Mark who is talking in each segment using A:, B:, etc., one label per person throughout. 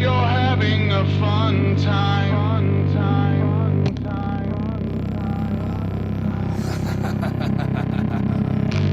A: you're having a fun time.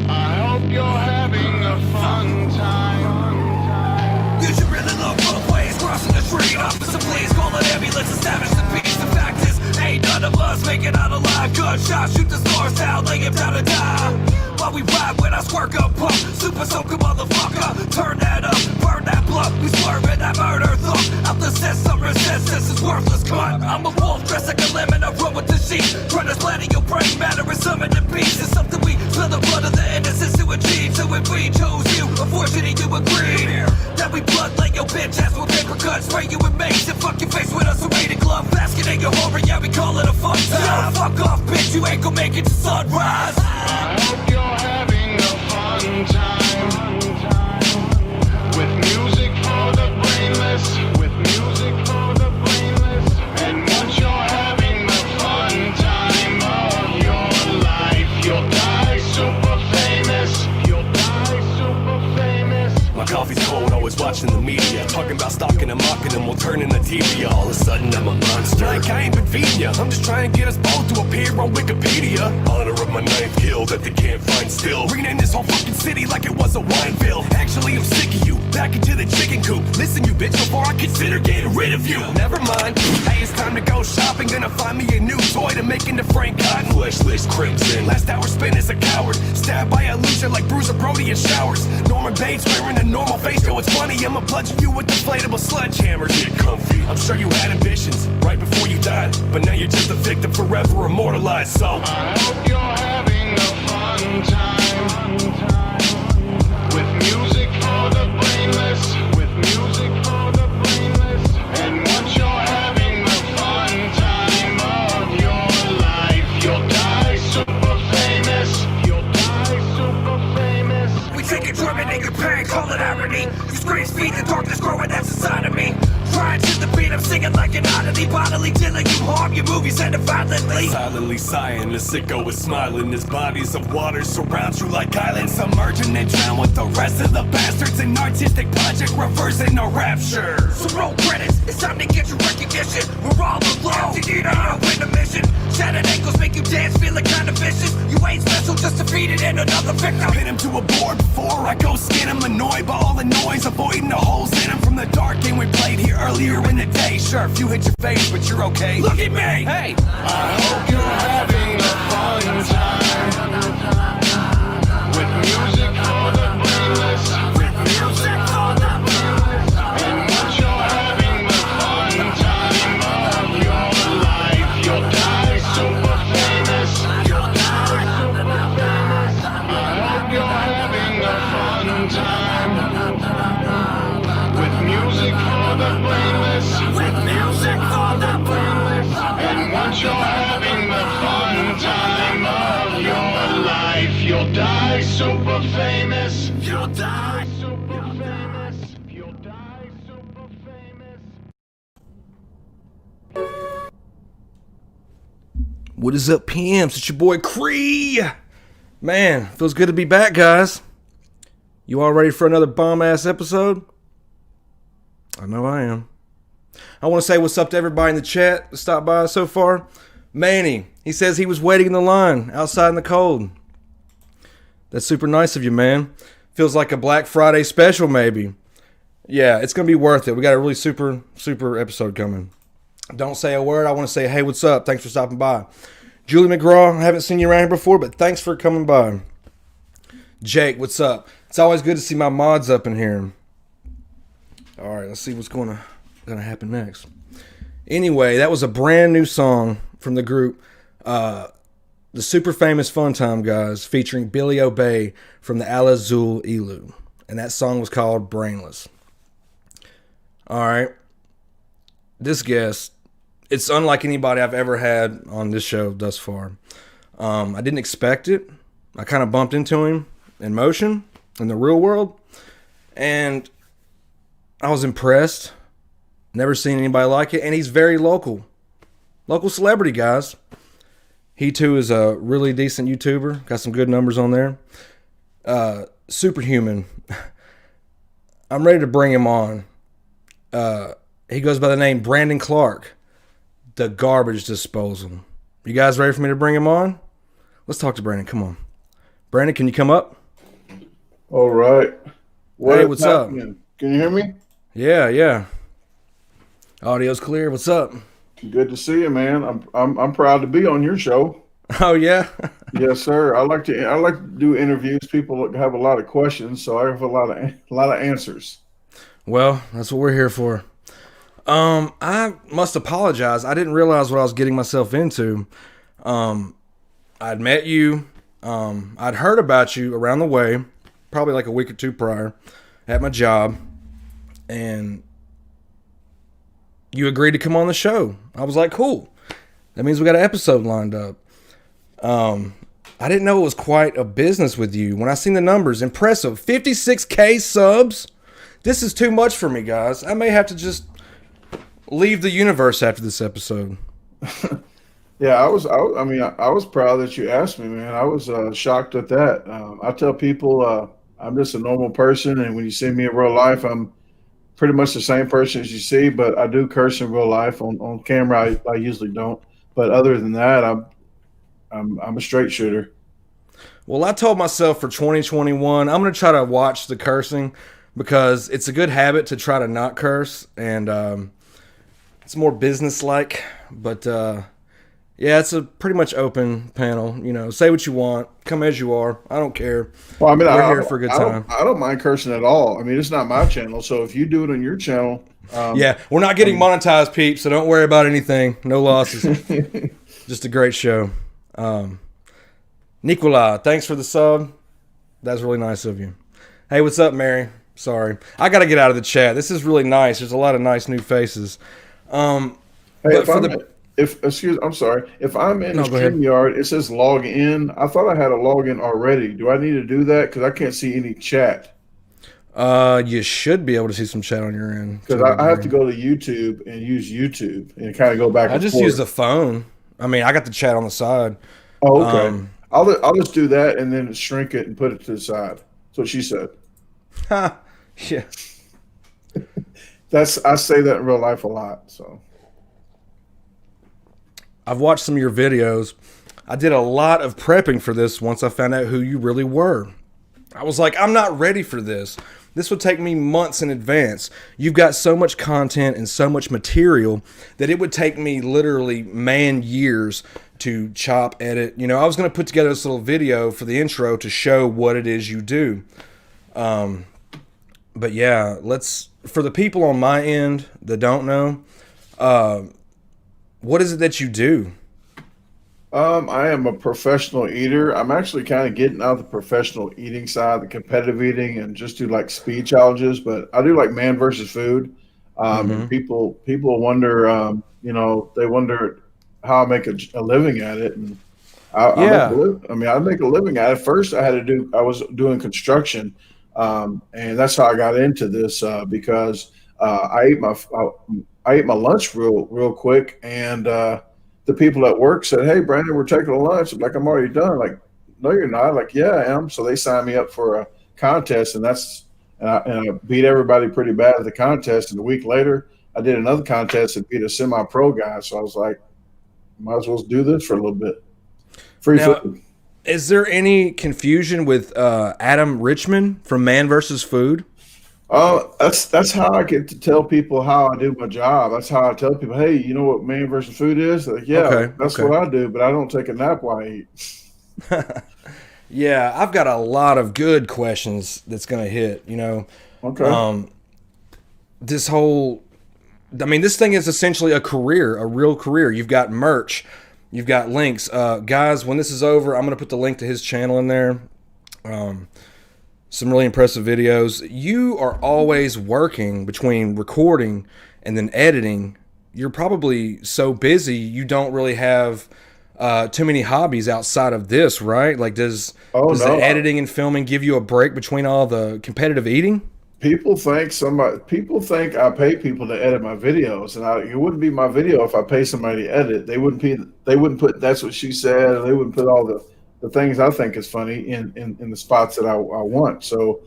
A: I hope you're having a fun time.
B: You should really look both ways, crossing the street. Officer, please call an ambulance, establish the peace. The fact is, ain't none of us making out alive. Gunshot, shoot the stars out, lay him down to die. While we ride with our squirt gun pump, super soaker motherfucker. Turn that up, burn that blunt. We swerving that murder thought. Out the system, resistance is worthless cunt. I'm a wolf dressed like a lemon, I run with the sheep. Trying to splatter your brain matter and summon the beast. It's something we spill the blood of the innocents to achieve. So if we chose you, unfortunately you agreed that we blood like your bitch ass with paper cuts. Spray you with mace and fuck your face with us rated glove. Basket in your horror, yeah we call it a fun time. Fuck off bitch, you ain't gon' make it to sunrise.
A: I hope you're having a fun time. With music for the brainless. With music for the brainless. And once you're having the fun time of your life, you'll die super famous. You'll die super famous.
C: My coffee's cold, always watching the media. Talking about stalking and mocking them while turning the TV. All of a sudden I'm a monster. Like I ain't been feeding ya. I'm just trying to get us both to appear on Wikipedia. Honor of my ninth kill that they can't find still. Rename this whole fucking city like it was a wineville. Actually I'm sick of you, back into the chicken coop. Listen you bitch before I consider getting rid of you. Never mind, hey it's time to go shopping. Gonna find me a new toy to make into Frank Cotton. Fleshless crimson, last hour spent as a coward. Stabbed by a loser like Bruiser Brody in showers. Norman Bates wearing a normal face, yo it's funny. I'ma bludgeon you with inflatable sledgehammers. Get comfy, I'm sure you had ambitions right before you died, but now you're just a victim forever immortalized. So
A: I hope you're having a fun time. With music for the brainless. With music for the brainless. And once you're having the fun time of your life, you'll die super famous. You'll die super famous.
B: We take a drum and your pain, call it irony. You scream speed, the darkness growing, that's inside of me. Trying to the beat, I'm singing like an oddity. Bodily dealing, you harm your movies and violently.
C: Silently sighing, the sicko is smiling. His bodies of water surround you like islands. Submerging and drown with the rest of the bastards. An artistic project reversing a rapture.
B: So roll credits, it's time to get your recognition. We're all alone, you need a win a mission. Shattered ankles make you dance, feeling kinda vicious. You ain't special, just defeated and another victim.
C: Hit him to a board before I go skin him. Annoyed by all the noise, avoiding the holes in him. From the dark game we played here earlier in the day. Sure, if you hit your face, but you're okay. Look at me! Hey!
A: I hope you're having a fun time. With music for the brainless. With music for the brainless. And once you're having the fun time of your life, you'll die super famous. You'll die super famous. I hope you're having a fun time. With music for the brainless. With music for the brainless. And once you're having the fun time of your life, you'll die super famous. You'll die super famous. You'll die super famous.
D: What is up, PMs? It's your boy Cree. Man, feels good to be back, guys. You all ready for another bomb-ass episode? I know I am. I want to say what's up to everybody in the chat that stopped by so far. Manny, he says he was waiting in the line outside in the cold. That's super nice of you, man. Feels like a Black Friday special, maybe. Yeah, it's going to be worth it. We got a really super episode coming. Don't say a word. I want to say, hey, what's up? Thanks for stopping by. Julie McGraw, I haven't seen you around here before, but thanks for coming by. Jake, what's up? It's always good to see my mods up in here. All right, let's see what's going to happen next. Anyway, that was a brand new song from the group, the super famous Fun Time Guys, featuring Billy Obey from the Al Azul Ilu. And that song was called Brainless. All right. This guest, it's unlike anybody I've ever had on this show thus far. I didn't expect it. I kind of bumped into him in motion in the real world. And I was impressed. Never seen anybody like it. And he's very local. Local celebrity, guys. He too is a really decent YouTuber. Got some good numbers on there. Superhuman. I'm ready to bring him on. He goes by the name Brandon Clark, the garbage disposal. You guys ready for me to bring him on? Let's talk to Brandon. Come on. Brandon, can you come up?
E: All right.
D: Hey, what's up?
E: Can you hear me?
D: Yeah. Audio's clear. What's up?
E: Good to see you, man. I'm proud to be on your show.
D: Oh yeah.
E: Yes, sir. I like to do interviews. People have a lot of questions, so I have a lot of answers.
D: Well, that's what we're here for. I must apologize. I didn't realize what I was getting myself into. I'd met you. I'd heard about you around the way, probably like a week or two prior, at my job, and you agreed to come on the show. I was like, cool. That means we got an episode lined up. I didn't know it was quite a business with you. When I seen the numbers, impressive. 56K subs. This is too much for me, guys. I may have to just leave the universe after this episode.
E: Yeah, I was proud that you asked me, man. I was shocked at that. I tell people I'm just a normal person, and when you see me in real life, I'm pretty much the same person as you see, but I do curse in real life. On camera, I usually don't. But other than that, I'm a straight shooter.
D: Well, I told myself for 2021, I'm going to try to watch the cursing because it's a good habit to try to not curse, and it's more business-like. But yeah, it's a pretty much open panel. You know, say what you want, come as you are. I don't care.
E: Well, I mean,
D: we're here for a good time.
E: I don't mind cursing at all. I mean, it's not my channel, so if you do it on your channel,
D: yeah, we're not getting monetized, peeps, so don't worry about anything. No losses. Just a great show. Nicola, thanks for the sub. That's really nice of you. Hey, what's up, Mary? Sorry. I got to get out of the chat. This is really nice. There's a lot of nice new faces.
E: Hey, I'm sorry. If I'm in the
D: go ahead.
E: StreamYard, it says log in. I thought I had a login already. Do I need to do that? Because I can't see any chat.
D: You should be able to see some chat on your end.
E: Because I have to go to YouTube and use YouTube and kind of go back.
D: I just use the phone. I mean, I got the chat on the side.
E: Oh, okay. I'll just do that and then shrink it and put it to the side. That's what she said.
D: Yeah.
E: I say that in real life a lot. So
D: I've watched some of your videos. I did a lot of prepping for this once I found out who you really were. I was like, I'm not ready for this. This would take me months in advance. You've got so much content and so much material that it would take me literally years to chop, edit. You know, I was going to put together this little video for the intro to show what it is you do. But yeah, for the people on my end that don't know, what is it that you do?
E: I am a professional eater. I'm actually kind of getting out of the professional eating side, the competitive eating, and just do like speed challenges. But I do like man versus food. And people wonder, they wonder how I make a living at it. And I make a living at it. First, I was doing construction, and that's how I got into this because I ate my lunch real quick, and the people at work said, "Hey, Brandon, we're taking a lunch." I'm like, "I'm already done." Like, "No, you're not." Like, "Yeah, I am." So they signed me up for a contest, and I beat everybody pretty bad at the contest. And a week later, I did another contest and beat a semi-pro guy. So I was like, might as well do this for a little bit. Free food.
D: Is there any confusion with Adam Richman from Man vs. Food?
E: That's how I get to tell people how I do my job. That's how I tell people, hey, you know what man versus food is? Like, yeah, that's what I do, but I don't take a nap while I eat.
D: Yeah, I've got a lot of good questions that's going to hit,
E: Okay.
D: This thing is essentially a career, a real career. You've got merch. You've got links. Guys, when this is over, I'm going to put the link to his channel in there. Some really impressive videos. You are always working between recording and then editing. You're probably so busy you don't really have too many hobbies outside of this, right? Like, does the editing and filming give you a break between all the competitive eating?
E: People think I pay people to edit my videos, and it wouldn't be my video if I pay somebody to edit. They wouldn't put "that's what she said," or they wouldn't put all the things I think is funny in the spots that I want. So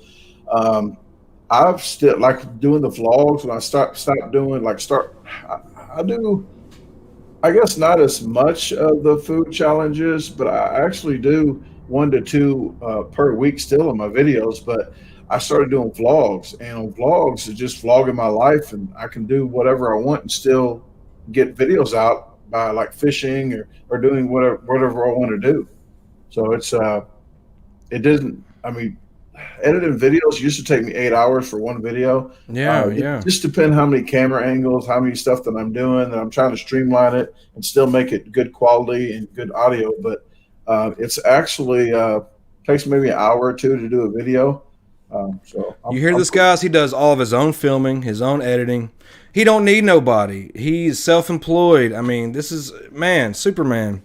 E: I've still like doing the vlogs when I stop doing I do, I guess not as much of the food challenges, but I actually do 1 to 2 per week still in my videos. But I started doing vlogs, and on vlogs it's just vlogging my life, and I can do whatever I want and still get videos out by like fishing or doing whatever I want to do. So it doesn't. I mean, editing videos used to take me 8 hours for one video.
D: Yeah,
E: It
D: yeah.
E: just depends how many camera angles, how many stuff that I'm doing, that I'm trying to streamline it and still make it good quality and good audio. But it's actually takes maybe an hour or two to do a video. So
D: You hear this, guys? He does all of his own filming, his own editing. He don't need nobody. He's self-employed. I mean, this is, man, Superman.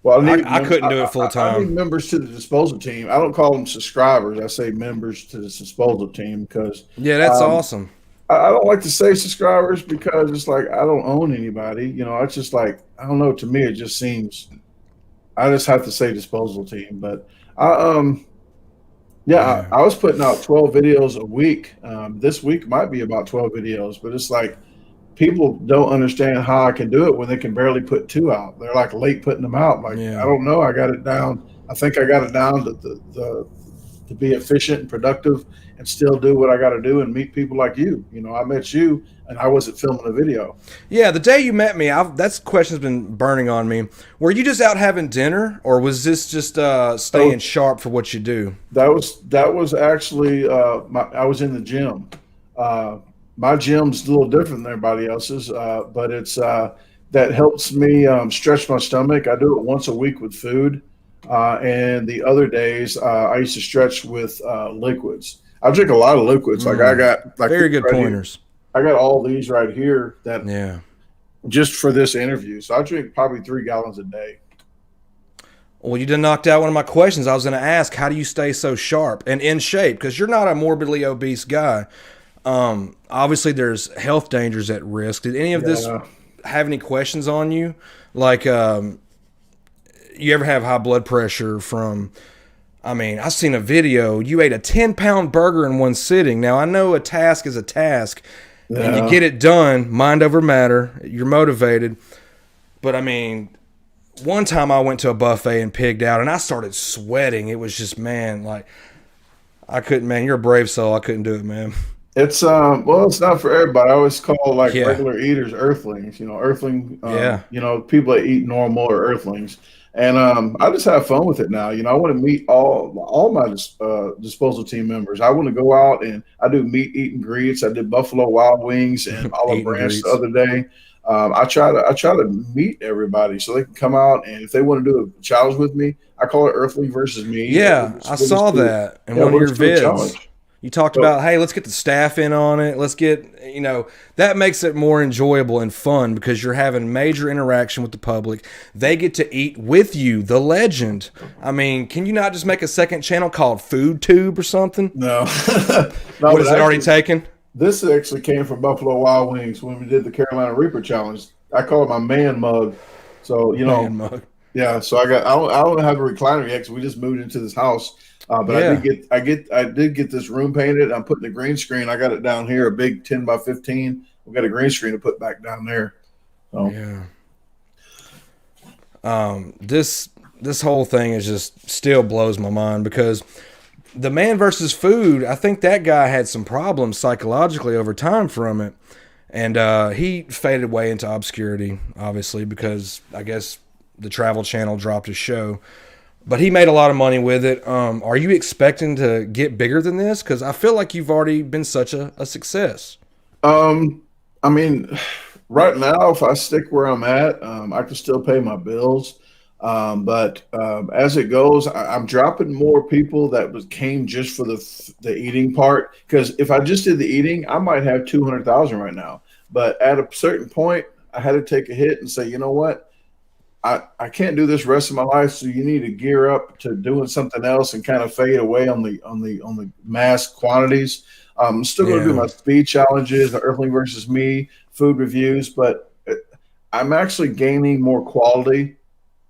E: Well,
D: I couldn't do it full
E: I
D: time.
E: need members to the disposal team. I don't call them subscribers. I say members to the disposal team because
D: Yeah, that's awesome.
E: I don't like to say subscribers because it's like I don't own anybody. You know, it's just like I don't know. To me, it just seems I just have to say disposal team. But
D: Yeah.
E: I was putting out 12 videos a week. This week might be about 12 videos, but it's like people don't understand how I can do it when they can barely put 2 out. They're like late putting them out. Like
D: Yeah.
E: I don't know. I got it down. I think I got it down to be efficient and productive and still do what I got to do and meet people like you. You know, I met you and I wasn't filming a video.
D: Yeah, the day you met me, that's question's been burning on me. Were you just out having dinner, or was this just staying sharp for what you do?
E: That was actually I was in the gym. My gym's a little different than everybody else's, but it's that helps me stretch my stomach. I do it once a week with food, and the other days I used to stretch with liquids. I drink a lot of liquids. Like I got like
D: Very good
E: right here.
D: pointers.
E: I got all these right here that
D: Yeah.
E: just for this interview. So I drink probably 3 gallons a day.
D: Well, you done knocked out one of my questions. I was going to ask, how do you stay so sharp and in shape? Because you're not a morbidly obese guy. Obviously, there's health dangers at risk. Did any of this have any questions on you? Like, you ever have high blood pressure from... I mean, I seen a video. You ate a 10-pound burger in one sitting. Now, I know a task is a task, and you get it done, mind over matter. You're motivated. But, I mean, one time I went to a buffet and pigged out, and I started sweating. It was just, man, like, I couldn't, man, you're a brave soul. I couldn't do it, man.
E: It's well, it's not for everybody. I always call like
D: Yeah.
E: regular eaters earthlings. You know, earthling.
D: Yeah.
E: You know, people that eat normal are earthlings, and I just have fun with it now. You know, I want to meet all my disposal team members. I want to go out and I do meet eat and greets. I did Buffalo Wild Wings and Olive
D: Eat and
E: Branch
D: greets.
E: the other day. I try to meet everybody so they can come out, and if they want to do a challenge with me, I call it Earthling versus me.
D: Yeah,
E: We'll
D: I
E: just
D: saw
E: do-
D: that in
E: yeah,
D: one of
E: we'll
D: your
E: just do a
D: vids.
E: challenge.
D: You talked about, hey, let's get the staff in on it. Let's get, you know, that makes it more enjoyable and fun because you're having major interaction with the public. They get to eat with you, the legend. I mean, can you not just make a second channel called Food Tube or something?
E: No,
D: What
E: but
D: is it already
E: actually,
D: taken?
E: This actually came from Buffalo Wild Wings when we did the Carolina Reaper Challenge. I call it my man mug. So you know,
D: Man mug.
E: yeah. So I don't have a recliner yet because we just moved into this house. But
D: Yeah.
E: I did get this room painted. I'm putting the green screen. I got it down here, a big 10 by 15. We got a green screen to put back down there. So
D: Yeah. This whole thing is just still blows my mind because the Man versus Food, I think that guy had some problems psychologically over time from it. And he faded away into obscurity, obviously, because I guess the Travel Channel dropped his show. But he made a lot of money with it. Are you expecting to get bigger than this? Because I feel like you've already been such a success.
E: I mean, right now, if I stick where I'm at, I can still pay my bills. But as it goes, I'm dropping more people that came just for the eating part. Because if I just did the eating, I might have 200,000 right now. But at a certain point, I had to take a hit and say, you know what? I can't do this rest of my life, so you need to gear up to doing something else and kind of fade away on the mass quantities. I'm still going to do my speed challenges, the Earthling versus me, food reviews, but I'm actually gaining more quality,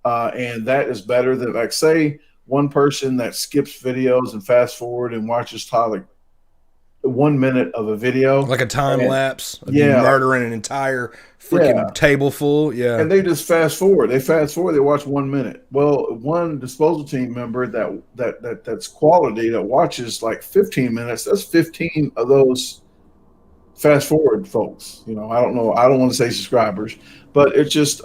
E: and that is better than, like, say one person that skips videos and fast forward and watches Tyler 1 minute of a video,
D: Like a time
E: and-
D: lapse of
E: Yeah,
D: you
E: like-
D: murdering an entire freaking
E: Yeah.
D: table full. Yeah.
E: and they just fast forward. They watch 1 minute. Well, one disposal team member that's quality that watches like 15 minutes. That's 15 of those fast forward folks. You know, I don't know. I don't want to say subscribers, but it's just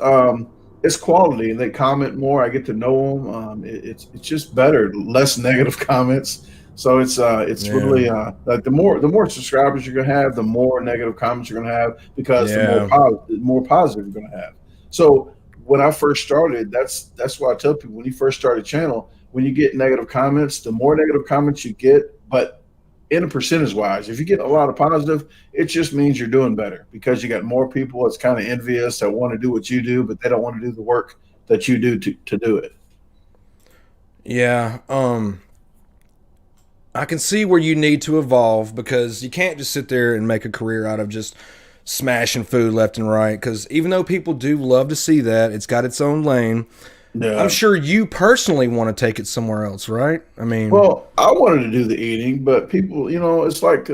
E: it's quality, and they comment more. I get to know them. It's just better, less negative comments. So it's
D: Yeah.
E: really like the more subscribers you're gonna have, the more negative comments you're gonna have, because
D: Yeah.
E: the more positive you're gonna have. So when I first started, that's why I tell people, when you first start a channel, when you get negative comments, the more negative comments you get, but in a percentage wise, if you get a lot of positive, it just means you're doing better, because you got more people that's kind of envious that want to do what you do, but they don't want to do the work that you do to do it.
D: Yeah. I can see where you need to evolve, because you can't just sit there and make a career out of just smashing food left and right. Because even though people do love to see that, it's got its own lane.
E: Yeah.
D: I'm sure you personally want to take it somewhere else, right? I mean,
E: Well, I wanted to do the eating, but people, it's like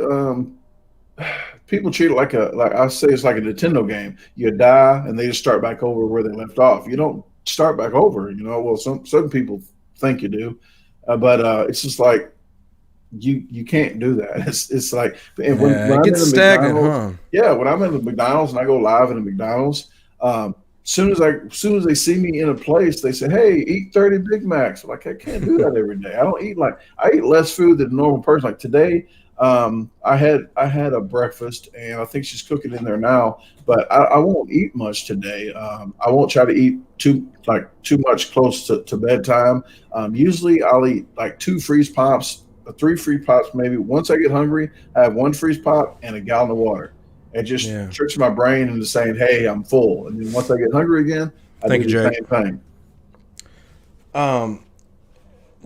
E: people treat it like I say, it's like a Nintendo game. You die and they just start back over where they left off. You don't start back over. Well, some people think you do, but it's just like you can't do that. It's like, and when
D: it
E: I'm
D: gets
E: in the
D: stagnant,
E: McDonald's,
D: huh?
E: yeah, when I'm in the McDonald's and I go live in the McDonald's, soon as they see me in a place, they say, "Hey, eat 30 Big Macs." I'm like, I can't do that every day. I eat less food than a normal person. Like today, I had a breakfast, and I think she's cooking in there now. But I won't eat much today. I won't try to eat too much close to bedtime. Usually, I'll eat like 2 freeze pops, 3 freeze pops maybe. Once I get hungry, I have 1 freeze pop and a gallon of water. It just tricks my brain into saying, "Hey, I'm full." And then once I get hungry again, I
D: Thank
E: do
D: you,
E: the
D: Jake.
E: same thing.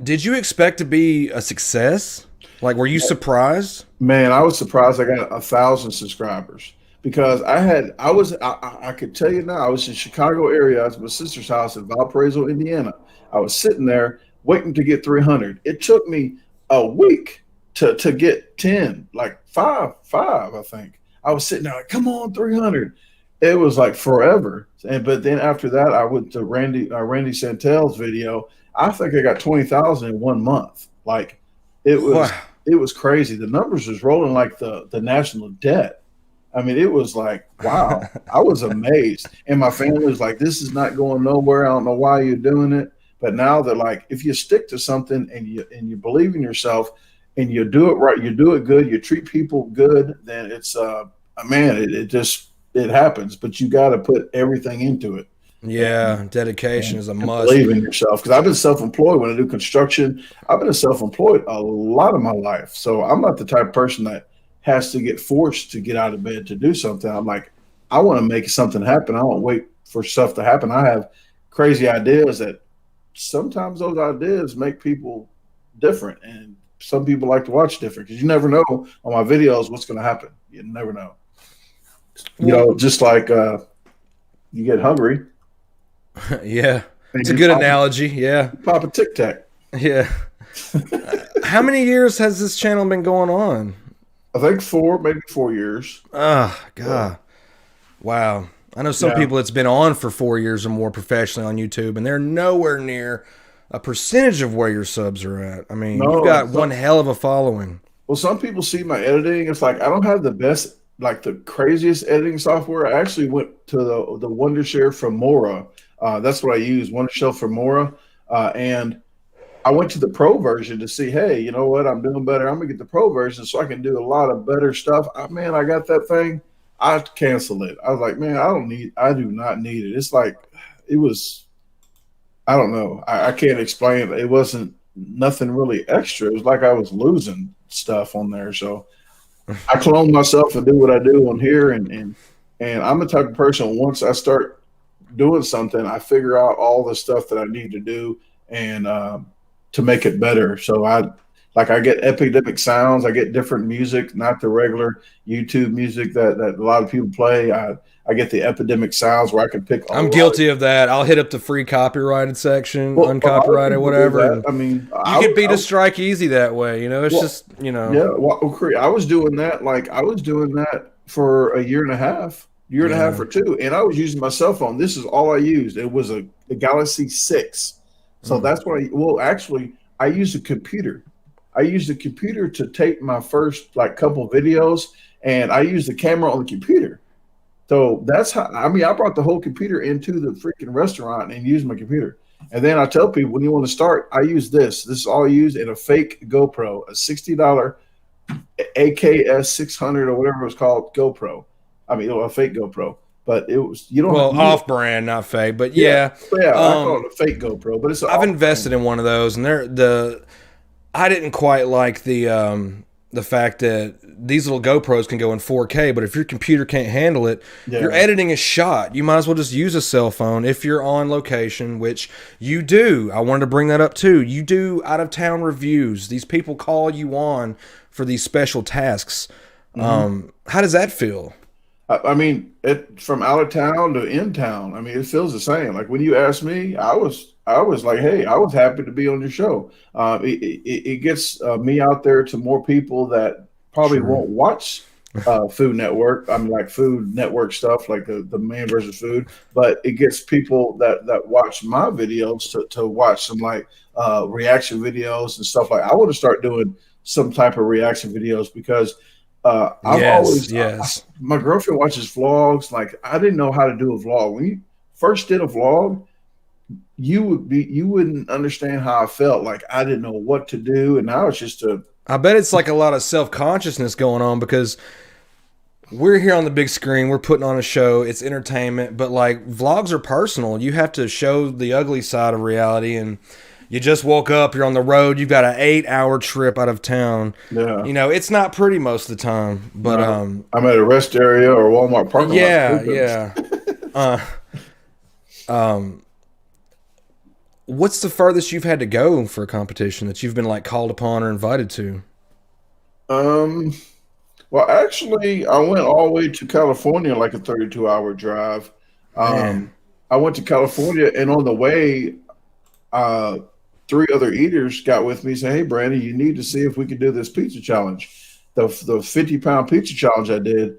D: Did you expect to be a success? Like, were you surprised?
E: Man, I was surprised I got 1,000 subscribers, because I could tell you now, I was in Chicago area. I was at my sister's house in Valparaiso, Indiana. I was sitting there waiting to get 300. It took me a week to get 10, like five, I think. I was sitting there like, come on, 300. It was like forever. But then after that, I went to Randy Santel's video. I think I got 20,000 in 1 month. Like it was crazy. The numbers was rolling like the national debt. I mean, it was like, wow. I was amazed. And my family was like, this is not going nowhere. I don't know why you're doing it. But now they're like, if you stick to something and you believe in yourself and you do it right, you do it good, you treat people good, then it's man, it happens. But you got to put everything into it.
D: Yeah, dedication is a must.
E: Believe in yourself, because I've been self-employed when I do construction. I've been self-employed a lot of my life, so I'm not the type of person that has to get forced to get out of bed to do something. I'm like, I want to make something happen. I don't wait for stuff to happen. I have crazy ideas that sometimes those ideas make people different, and some people like to watch different, because you never know on my videos what's going to happen. You never know. Just like you get hungry.
D: Yeah, it's a good analogy. Yeah,
E: Pop a Tic Tac.
D: yeah. How many years has this channel been going on?
E: I think maybe 4 years.
D: Oh, God. Wow. I know some people it's been on for 4 years or more professionally on YouTube, and they're nowhere near a percentage of where your subs are at. I mean, you've got one hell of a following.
E: Well, some people see my editing. It's like I don't have the best, like the craziest editing software. I actually went to the Wondershare from Mora. That's what I use, Wondershare from Mora. And I went to the pro version to see, hey, you know what? I'm doing better. I'm going to get the pro version so I can do a lot of better stuff. I got that thing. I canceled it. I was like, man, I do not need it. It's like, it was, I don't know. I can't explain it. It wasn't nothing really extra. It was like I was losing stuff on there. So I clone myself and do what I do on here. And I'm the type of person, once I start doing something, I figure out all the stuff that I need to do and to make it better. So Like I get epidemic sounds, I get different music, not the regular YouTube music that a lot of people play. I get the epidemic sounds where I can pick.
D: I'm guilty of that. I'll hit up the free copyrighted section,
E: Well, a lot of
D: uncopyrighted,
E: people do
D: whatever.
E: that.
D: And
E: I mean,
D: you can beat a strike easy that way. It's
E: Well,
D: just,
E: yeah. Well, I was doing that. Like I was doing that for a year and a half, or two, and I was using my cell phone. This is all I used. It was a Galaxy 6. So that's what actually, I used a computer. I used a computer to take my first like couple videos, and I used the camera on the computer. So that's how, I mean, I brought the whole computer into the freaking restaurant and used my computer. And then I tell people, when you want to start, I use this. This is all I use in a fake GoPro, a $60 AKS 600 or whatever it was called, GoPro. I mean, a fake GoPro. But it was, you don't
D: off-brand, not fake, but yeah.
E: I call it a fake GoPro, but it's.
D: I've invested in one of those, and I didn't quite like the fact that these little GoPros can go in 4K, but if your computer can't handle it, you're editing a shot. You might as well just use a cell phone if you're on location, which you do. I wanted to bring that up too. You do out-of-town reviews. These people call you on for these special tasks. How does that feel?
E: I mean, from out of town to in town. I mean, it feels the same. Like when you asked me, I was like, hey, I was happy to be on your show. It gets me out there to more people that probably won't watch Food Network. I mean, like Food Network stuff, like the Man versus Food. But it gets people that watch my videos to watch some like reaction videos and stuff like. I want to start doing some type of reaction videos because. My girlfriend watches vlogs. Like I didn't know how to do a vlog. When you first did a vlog, you wouldn't understand how I felt. Like I didn't know what to do, and now it's just
D: I bet it's like a lot of self-consciousness going on because we're here on the big screen. We're putting on a show. It's entertainment, but like vlogs are personal. You have to show the ugly side of reality, and you just woke up, you're on the road, you've got an 8-hour trip out of town. Yeah. It's not pretty most of the time, but
E: I'm at a rest area or Walmart parking lot.
D: What's the furthest you've had to go for a competition that you've been like called upon or invited to?
E: Well, actually, I went all the way to California, like a 32-hour drive. I went to California, and on the way, 3 other eaters got with me and said, hey, Brandon, you need to see if we can do this pizza challenge. The 50-pound pizza challenge I did,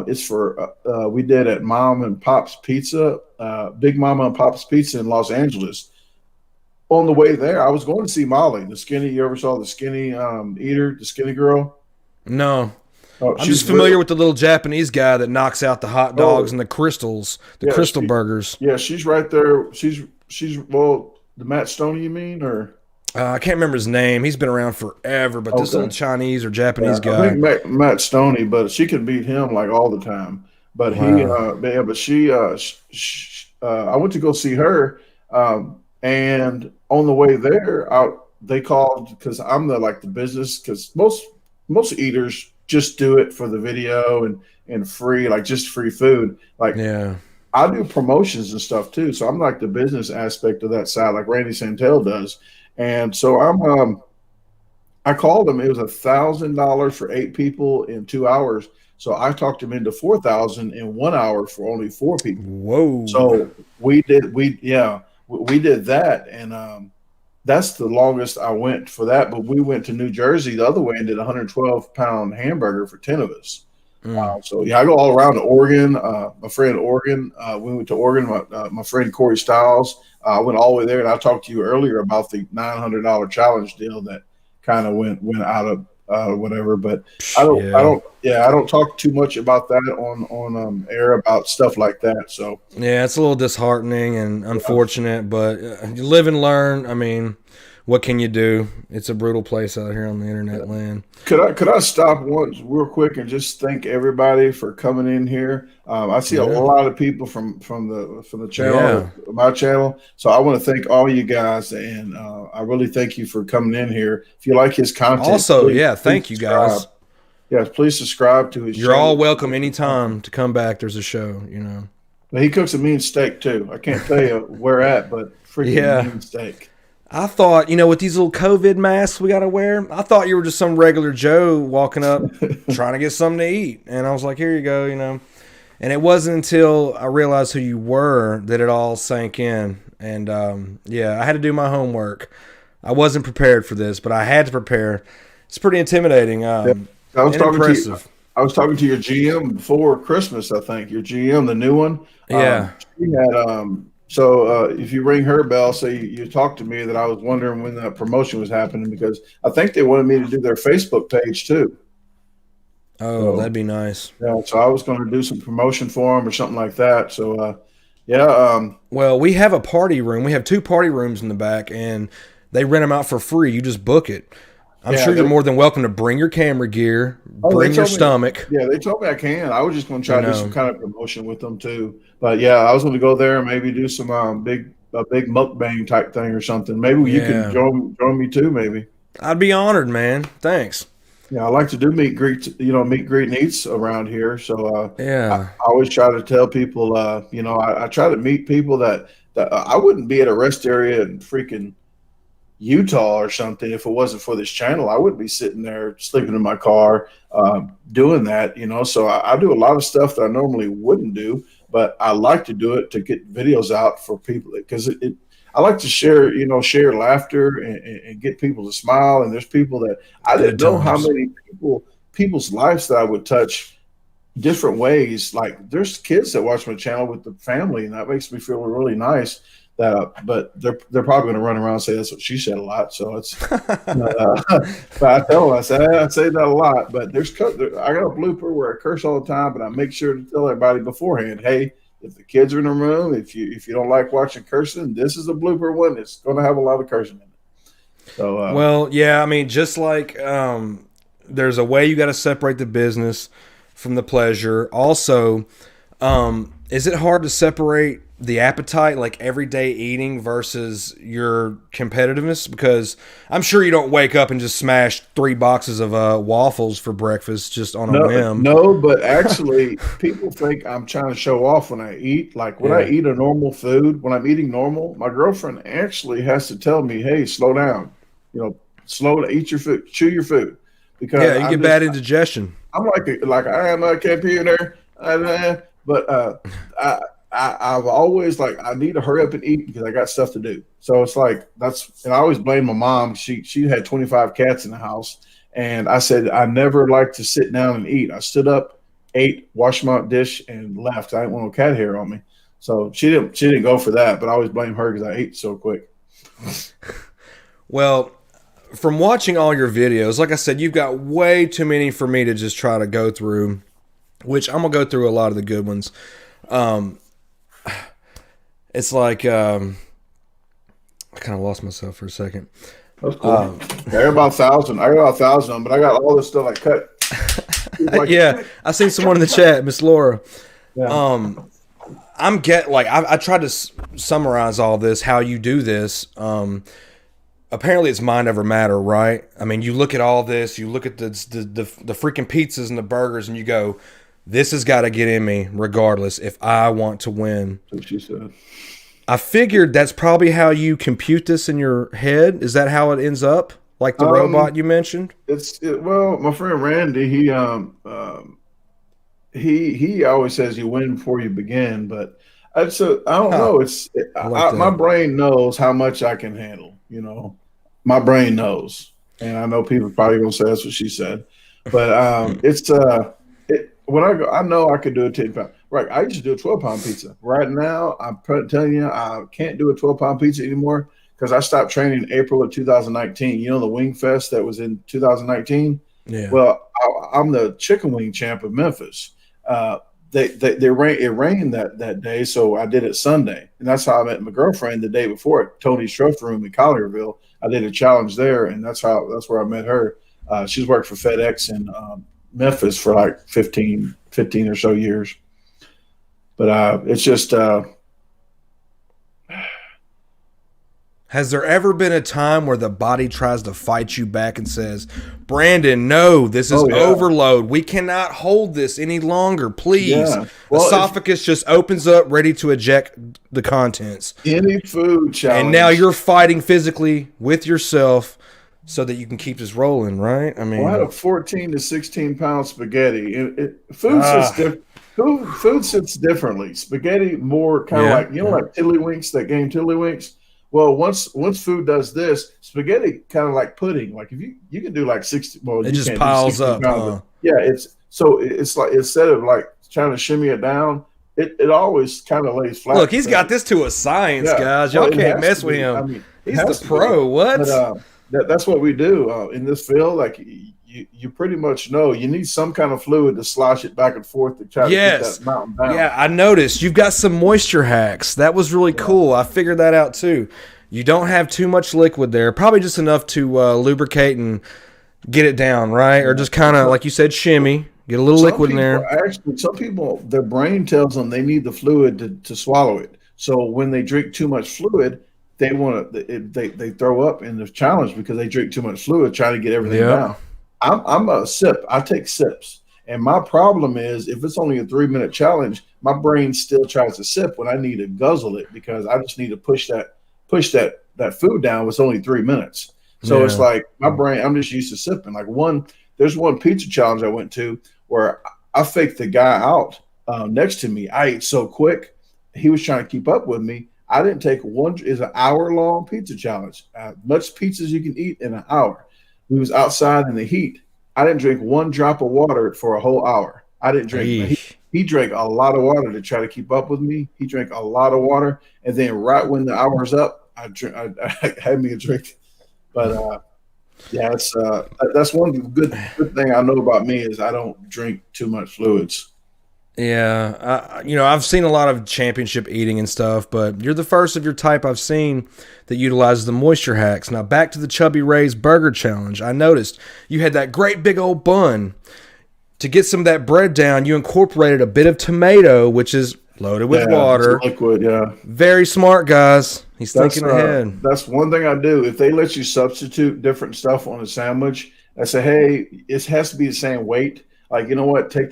E: it's for, we did at Mom and Pop's Pizza, Big Mama and Pop's Pizza in Los Angeles. On the way there, I was going to see Molly, you ever saw the skinny eater, the skinny girl?
D: No. I'm just familiar with the little Japanese guy that knocks out the hot dogs and the crystals, crystal burgers.
E: Yeah, she's right there. She's the Matt Stoney, you mean, or
D: I can't remember his name. He's been around forever, but this little Chinese or Japanese guy.
E: I think Matt Stoney, but she can beat him like all the time. But she, I went to go see her, and on the way there, they called because I'm the business because most eaters just do it for the video and free, like just free food, I do promotions and stuff too. So I'm like the business aspect of that side, like Randy Santel does. And so I called him. It was $1,000 for 8 people in 2 hours. So I talked him into $4,000 in 1 hour for only 4 people.
D: Whoa.
E: So we did that. And that's the longest I went for that. But we went to New Jersey the other way and did a 112-pound hamburger for 10 of us. I go all around to Oregon. My friend Oregon, we went to Oregon. My friend Corey Stiles, I went all the way there, and I talked to you earlier about the $900 challenge deal that kind of went out of whatever. But I don't talk too much about that on air about stuff like that. So
D: it's a little disheartening and unfortunate, but you live and learn. I mean, what can you do? It's a brutal place out here on the internet land.
E: Could I stop once real quick and just thank everybody for coming in here? I see a lot of people from the channel, my channel. So I want to thank all you guys, and I really thank you for coming in here. If you like his content,
D: also, thank you guys.
E: Yes, please subscribe to his channel.
D: You're all welcome anytime to come back. There's a show,
E: But he cooks a mean steak too. I can't tell you where at, but freaking mean steak.
D: I thought, with these little COVID masks we got to wear, I thought you were just some regular Joe walking up trying to get something to eat. And I was like, here you go, And it wasn't until I realized who you were that it all sank in. And, I had to do my homework. I wasn't prepared for this, but I had to prepare. It's pretty intimidating.
E: I was talking
D: impressive.
E: to you. I was talking to your GM before Christmas, I think. Your GM, the new one.
D: Yeah.
E: She had so if you ring her bell, say you talked to me, that I was wondering when that promotion was happening, because I think they wanted me to do their Facebook page too.
D: Oh, so, that'd be nice.
E: Yeah, so I was going to do some promotion for them or something like that. So,
D: well, we have a party room. We have 2 party rooms in the back, and they rent them out for free. You just book it. I'm sure you're more than welcome to bring your camera gear, bring your stomach.
E: Yeah, they told me I can. I was just going to try to do some kind of promotion with them too. But yeah, I was going to go there and maybe do some big mukbang type thing or something. Maybe you can join me too. Maybe
D: I'd be honored, man. Thanks.
E: Yeah, I like to do meet greet and eats around here. So
D: I
E: always try to tell people, I try to meet people that I wouldn't be at a rest area in freaking Utah or something if it wasn't for this channel. I wouldn't be sitting there sleeping in my car doing that. So I do a lot of stuff that I normally wouldn't do, but I like to do it to get videos out for people, because I like to share laughter and get people to smile. And there's people that I didn't know how many people's lives that I would touch different ways. Like, there's kids that watch my channel with the family, and that makes me feel really nice. But they're probably going to run around and say that's what she said a lot. So it's, but I tell them, I say that a lot. But I got a blooper where I curse all the time, but I make sure to tell everybody beforehand, hey, if the kids are in the room, if you don't like watching cursing, this is a blooper one. It's going to have a lot of cursing in it. So
D: just like there's a way you got to separate the business from the pleasure. Also, is it hard to separate the appetite, like everyday eating versus your competitiveness? Because I'm sure you don't wake up and just smash 3 boxes of waffles for breakfast just on a whim.
E: No, but actually people think I'm trying to show off when I eat. Like when I eat a normal food, when I'm eating normal, my girlfriend actually has to tell me, hey, slow down, eat your food, chew your food. Because
D: you get bad indigestion.
E: I'm like I am a computer, but I've always I need to hurry up and eat because I got stuff to do. So it's and I always blame my mom. She had 25 cats in the house, and I said I never like to sit down and eat. I stood up, ate, washed my dish, and left. I didn't want no cat hair on me. So she didn't go for that, but I always blame her because I ate so quick.
D: Well, from watching all your videos, like I said, you've got way too many for me to just try to go through, which I'm gonna go through a lot of the good ones. It's like I kind of lost myself for a second.
E: That's cool. I got about 1,000. I got about 1,000 of them, but I got all this stuff I cut.
D: I seen someone in the chat, Miss Laura.
E: Yeah.
D: I tried to summarize all this, how you do this. Apparently it's mind over matter, right? I mean, you look at all this, you look at the freaking pizzas and the burgers, and you go, this has got to get in me regardless if I want to win.
E: That's what she said.
D: I figured that's probably how you compute this in your head. Is that how it ends up? Like the robot you mentioned?
E: Well, my friend Randy, he always says you win before you begin, but I don't know. My brain knows how much I can handle. My brain knows, and I know people are probably gonna say that's what she said, but when I go, I know I could do a 10-pound. Right, I used to do a 12-pound pizza. Right now, I'm telling you, I can't do a 12-pound pizza anymore because I stopped training in April of 2019. You know the Wing Fest that was in 2019?
D: Yeah.
E: Well, I'm the chicken wing champ of Memphis. It rained that day, so I did it Sunday, and that's how I met my girlfriend the day before at Tony's Truck Room in Collierville. I did a challenge there, and that's where I met her. She's worked for FedEx in Memphis for like 15 or so years. But it's just
D: how Has there ever been a time where the body tries to fight you back and says, Brandon, no, this is overload. We cannot hold this any longer, please.
E: Yeah. Well,
D: esophagus just opens up, ready to eject the contents.
E: Any food challenge.
D: And now you're fighting physically with yourself so that you can keep this rolling, right? I mean,
E: I had a 14 to 16 pound spaghetti. Food sits differently. Spaghetti more kind of like, like Tiddlywinks, that game Tiddlywinks. Well, once food does this, spaghetti kind of like pudding. Like if you can do like 60, well,
D: it just piles up.
E: Yeah, it's like instead of like trying to shimmy it down, it always kind of lays flat.
D: Look, he's got this to a science, guys. Y'all can't mess with him. I mean, he's the pro. What?
E: But, that's what we do in this field. Like you pretty much know you need some kind of fluid to slosh it back and forth to try to keep that mountain down.
D: Yeah, I noticed you've got some moisture hacks. That was really cool. I figured that out too. You don't have too much liquid there, probably just enough to lubricate and get it down, right? Or just kind of, like you said, shimmy, get a little liquid in there.
E: Actually, some people, their brain tells them they need the fluid to swallow it. So when they drink too much fluid, they they throw up in the challenge because they drink too much fluid, trying to get everything down. I'm a sip. I take sips. And my problem is if it's only a 3-minute challenge, my brain still tries to sip when I need to guzzle it because I just need to push that food down. It's only 3 minutes. So it's like my brain, I'm just used to sipping. Like there's one pizza challenge I went to where I faked the guy out next to me. I ate so quick. He was trying to keep up with me. I didn't take one. It's an hour-long pizza challenge. Much pizza as you can eat in an hour. We was outside in the heat. I didn't drink one drop of water for a whole hour. I didn't drink. He drank a lot of water to try to keep up with me. He drank a lot of water, and then right when the hour's up, I had me a drink. But that's one good thing I know about me is I don't drink too much fluids.
D: Yeah, I've seen a lot of championship eating and stuff, but you're the first of your type I've seen that utilizes the moisture hacks. Now, back to the Chubby Ray's Burger Challenge. I noticed you had that great big old bun. To get some of that bread down, you incorporated a bit of tomato, which is loaded with water.
E: Liquid,
D: Very smart, guys. He's thinking ahead.
E: That's one thing I do. If they let you substitute different stuff on a sandwich, I say, hey, it has to be the same weight. Like, you know what? Take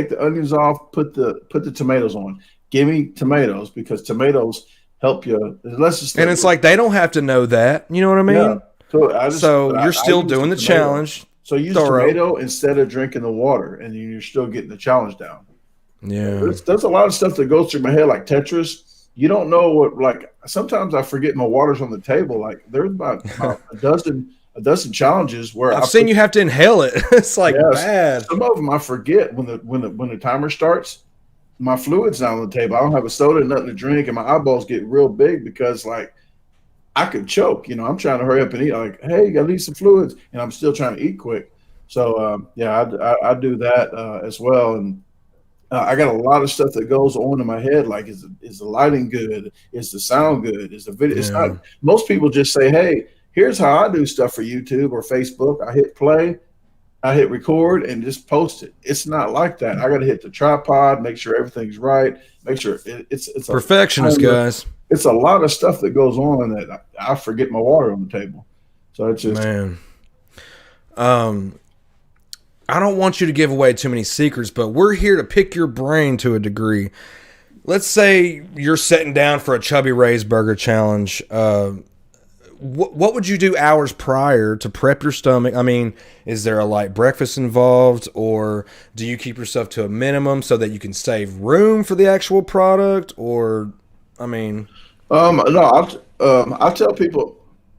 E: the onions off, put the tomatoes on. Give me tomatoes because tomatoes help you.
D: And it's like they don't have to know that. You know what I mean?
E: Yeah.
D: So you're still doing the challenge.
E: So use tomato instead of drinking the water, and you're still getting the challenge down.
D: Yeah.
E: There's a lot of stuff that goes through my head, like Tetris. You don't know what, like, sometimes I forget my water's on the table. Like, there's about a dozen challenges where
D: I've seen you have to inhale it. It's like bad.
E: Some of them I forget when the timer starts. My fluid's not on the table. I don't have a soda, nothing to drink, and my eyeballs get real big because like I could choke. I'm trying to hurry up and eat. Like, hey, you gotta need some fluids, and I'm still trying to eat quick. So I do that as well, and I got a lot of stuff that goes on in my head. Like, is the lighting good? Is the sound good? Is the video? It's not. Most people just say, hey, here's how I do stuff for YouTube or Facebook. I hit play, I hit record, and just post it. It's not like that. I got to hit the tripod, make sure everyth's right, make sure it's
D: perfectionist, guys.
E: It's a lot of stuff that goes on that I forget my water on the table. So it's just
D: I don't want you to give away too many secrets, but we're here to pick your brain to a degree. Let's say you're sitting down for a Chubby Ray's Burger Challenge. What would you do hours prior to prep your stomach? I mean, is there a light breakfast involved, or do you keep yourself to a minimum so that you can save room for the actual product? Or, I mean,
E: no, I'll tell people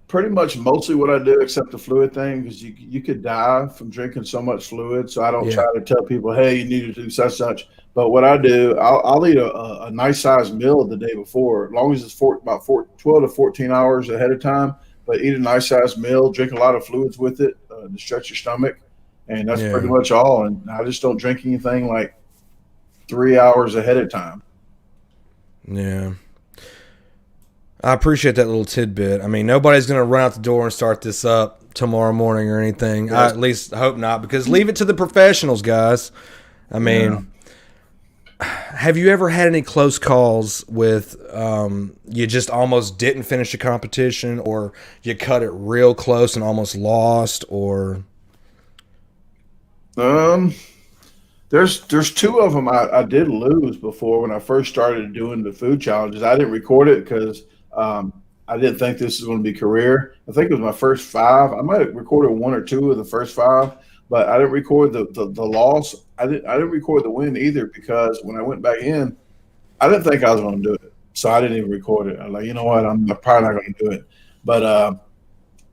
E: pretty much mostly what I do, except the fluid thing, because you could die from drinking so much fluid. So I don't try to tell people, hey, you need to do such. But what I do, I'll eat a nice sized meal the day before, as long as it's 12 to 14 hours ahead of time. But eat a nice sized meal, drink a lot of fluids with it to stretch your stomach, and that's pretty much all. And I just don't drink anything like 3 hours ahead of time.
D: Yeah. I appreciate that little tidbit. I mean, nobody's going to run out the door and start this up tomorrow morning or anything. I at least hope not, because leave it to the professionals, guys. I mean, have you ever had any close calls with you just almost didn't finish a competition, or you cut it real close and almost lost, or?
E: There's two of them I did lose before when I first started doing the food challenges. I didn't record it because I didn't think this was going to be career. I think it was my first 5. I might have recorded 1 or 2 of the first 5, but I didn't record the loss. I didn't record the win either, because when I went back in, I didn't think I was going to do it, so I didn't even record it. I was like, you know what, I'm probably not going to do it. But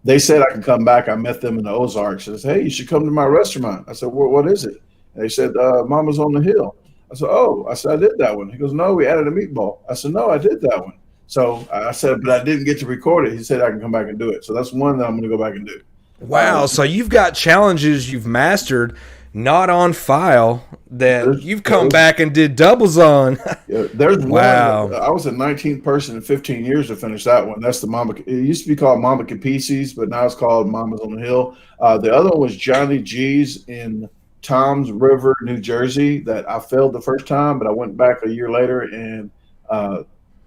E: they said I can come back. I met them in the Ozarks. They said, hey, you should come to my restaurant. I said, well, what is it? And they said, Mama's on the Hill. I said, oh. I said, I did that one. He goes, no, we added a meatball. I said, no, I did that one. So I said, but I didn't get to record it. He said I can come back and do it. So that's one that I'm going to go back and do.
D: Wow. So you've got challenges you've mastered, not on file, that you've come back and did doubles on.
E: Yeah, there's
D: wow.
E: one. I was the 19th person in 15 years to finish that one. That's the Mama. It used to be called Mama Capices, but now it's called Mama's on the Hill. The other one was Johnny G's in Toms River, New Jersey, that I failed the first time, but I went back a year later and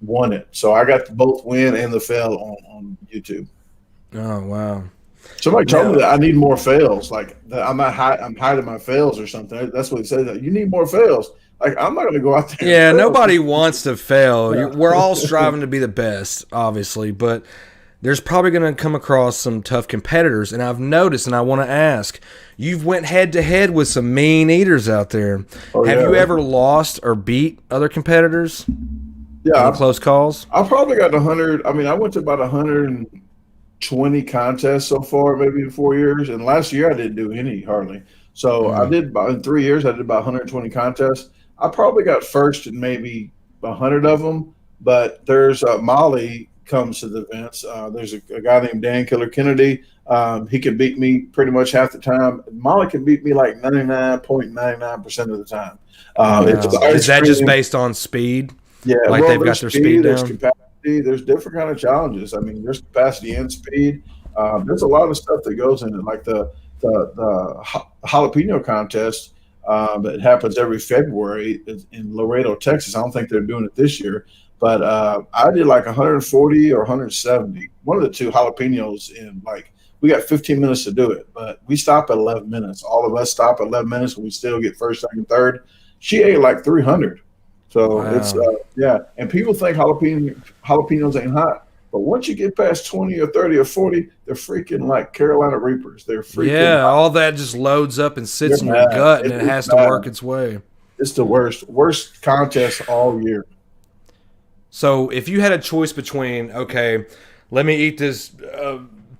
E: won it. So I got to both win and the fail on YouTube.
D: Oh, wow.
E: Somebody told me that I need more fails. Like that I'm hiding my fails or something. That's what he said. That you need more fails. Like I'm not going to go out there.
D: Yeah, nobody wants to fail. Yeah. We're all striving to be the best, obviously, but there's probably going to come across some tough competitors. And I've noticed, and I want to ask, you've went head to head with some mean eaters out there. Have you ever lost or beat other competitors?
E: Yeah,
D: close calls.
E: I probably got 100. I mean, I went to about 120 contests so far, maybe in 4 years. And last year I didn't do any hardly. So I did about in 3 years. I did about 120 contests. I probably got first in maybe 100 of them. But there's Molly comes to the events. There's a guy named Dan Killer Kennedy. He can beat me pretty much half the time. Molly can beat me like 99.99% of the time.
D: Is that just based on speed?
E: Yeah,
D: like they've got their speed down.
E: There's capacity. There's different kind of challenges. I mean, there's capacity and speed. There's a lot of stuff that goes in it, like the jalapeno contest that happens every February in Laredo, Texas. I don't think they're doing it this year, but I did like 140 or 170. One of the two jalapenos in like. We got 15 minutes to do it, but we stop at 11 minutes. All of us stop at 11 minutes, and we still get first, second, third. She ate like 300. So it's and people think jalapenos ain't hot, but once you get past 20 or 30 or 40, they're freaking like Carolina Reapers. They're freaking hot.
D: All that just loads up and sits in your gut, and it has to work its way.
E: It's the worst contest all year.
D: So if you had a choice between, okay, let me eat this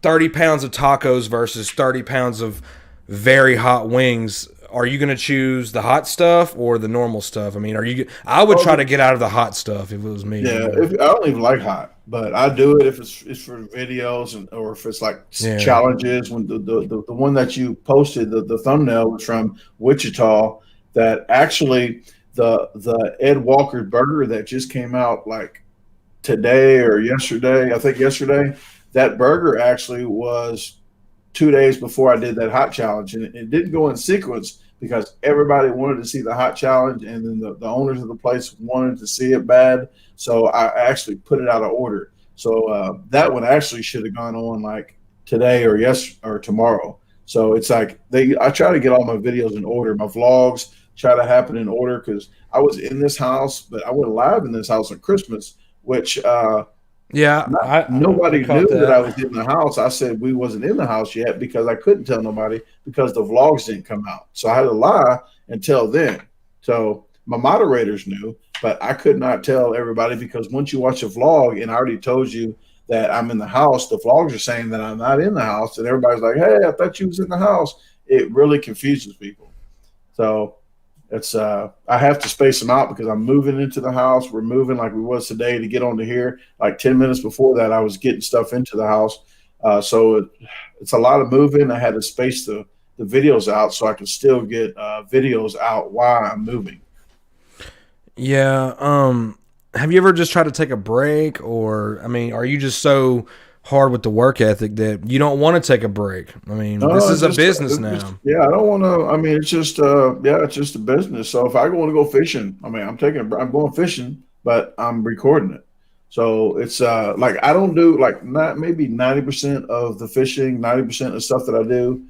D: 30 pounds of tacos versus 30 pounds of very hot wings, are you going to choose the hot stuff or the normal stuff? I mean, I would try to get out of the hot stuff if it was me.
E: Yeah, I don't even like hot, but I do it if it's for videos or if it's like challenges. When the one that you posted, the thumbnail was from Wichita. That actually the Ed Walker burger that just came out like today or yesterday. I think yesterday. That burger actually was 2 days before I did that hot challenge, and it didn't go in sequence because everybody wanted to see the hot challenge, and then the owners of the place wanted to see it bad. So I actually put it out of order. So that one actually should have gone on like today or tomorrow. So it's like I try to get all my videos in order. My vlogs try to happen in order because I was in this house, but I went live in this house on Christmas, which nobody knew that I was in the house. I said we wasn't in the house yet because I couldn't tell nobody because the vlogs didn't come out. So I had to lie until then. So my moderators knew, but I could not tell everybody because once you watch a vlog and I already told you that I'm in the house, the vlogs are saying that I'm not in the house, and everybody's like, "Hey, I thought you was in the house." It really confuses people. So it's I have to space them out because I'm moving into the house. We're moving like we was today to get onto here. Like 10 minutes before that, I was getting stuff into the house. So it's a lot of moving. I had to space the videos out so I could still get videos out while I'm moving.
D: Yeah. Have you ever just tried to take a break, or I mean, are you just so hard with the work ethic that you don't want to take a break. I mean,
E: No,
D: this
E: it's
D: is a
E: just-
D: business
E: it's
D: now.
E: just- yeah, I don't want to. I mean, it's just it's just a business. So if I want to go fishing, I mean, I'm going fishing, but I'm recording it. So it's like I don't do like not maybe 90% of the fishing, 90% of stuff that I do.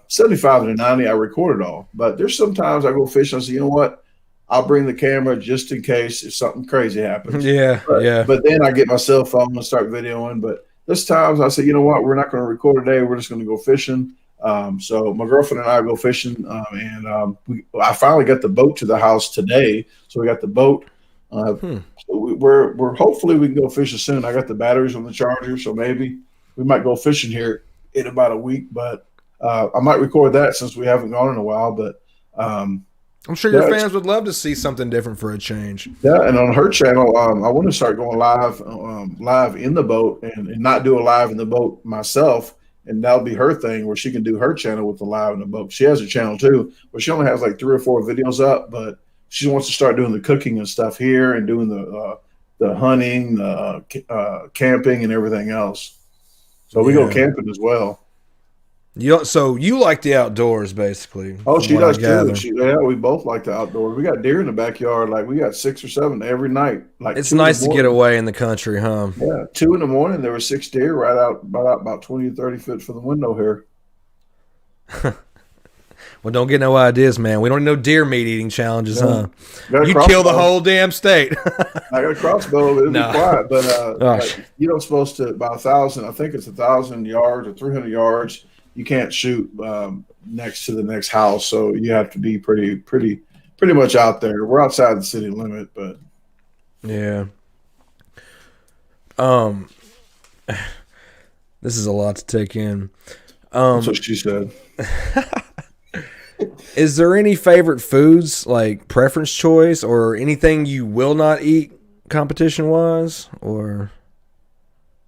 E: 75 to 90, I record it all. But there's sometimes I go fishing. I say, you know what? I'll bring the camera just in case if something crazy happens.
D: Yeah, yeah.
E: But then I get my cell phone and start videoing. But this times I say, you know what? We're not going to record today. We're just going to go fishing. So my girlfriend and I go fishing, I finally got the boat to the house today. So we got the boat. So we're hopefully we can go fishing soon. I got the batteries on the charger, so maybe we might go fishing here in about a week. But I might record that since we haven't gone in a while. But
D: I'm sure your fans would love to see something different for a change.
E: yeah, and on her channel, I want to start going live in the boat and not do a live in the boat myself. And that'll be her thing where she can do her channel with the live in the boat. She has a channel too, but she only has like 3 or 4 videos up. But she wants to start doing the cooking and stuff here and doing the hunting, camping, and everything else. So we go camping as well.
D: So you like the outdoors, basically.
E: Oh, she does too.
D: gather.
E: We both like the outdoors. We got deer in the backyard. Like we got 6 or 7 every night. Like
D: It's nice to get away in the country, huh?
E: Yeah, 2 in the morning. There were 6 deer right out about 20 or 30 feet from the window here.
D: Well, don't get no ideas, man. We don't need no deer meat eating challenges, huh?
E: Got a
D: You
E: crossbow.
D: kill the whole damn state.
E: I got a crossbow. It'll
D: No.
E: be quiet, but
D: Gosh.
E: like, you don't supposed to about 1,000. I think it's 1,000 yards or 300 yards. You can't shoot next to the next house, so you have to be pretty much out there. We're outside the city limit, but
D: Yeah. This is a lot to take in.
E: that's what she said.
D: Is there any favorite foods, like preference choice, or anything you will not eat competition wise? Or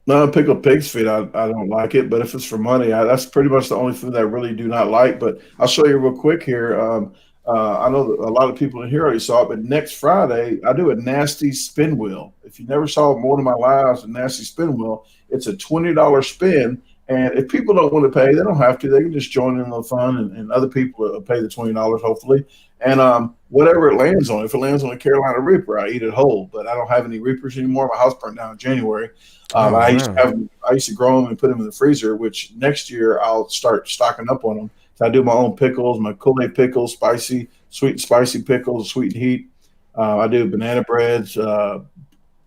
E: No, pickled pig's feet. I don't like it, but if it's for money, that's pretty much the only food that I really do not like. But I'll show you real quick here. I know that a lot of people in here already saw it, but next Friday I do a nasty spin wheel. If you never saw one of my lives, a nasty spin wheel, it's a $20 spin. And if people don't want to pay, they don't have to. They can just join in the fun, and other people will pay the $20 hopefully. And whatever it lands on, if it lands on a Carolina Reaper, I eat it whole. But I don't have any Reapers anymore. My house burned down in January. I used to grow them and put them in the freezer. Which next year I'll start stocking up on them. So I do my own pickles, my Kool-Aid pickles, sweet and spicy pickles, sweet and heat. I do banana breads,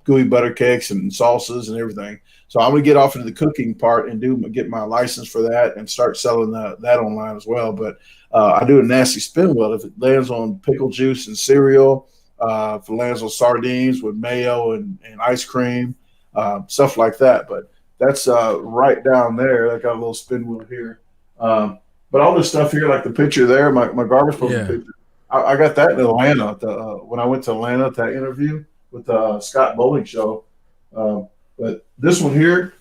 E: gooey butter cakes, and salsas and everything. So I'm going to get off into the cooking part and get my license for that and start selling that online as well. But I do a nasty spin wheel. If it lands on pickle juice and cereal, if it lands on sardines with mayo and ice cream, stuff like that. But that's right down there. I got a little spin wheel here. But all this stuff here, like the picture there, my garbage disposal picture, I got that in Atlanta when I went to Atlanta at that interview with Scott Bowling Show. But this one here,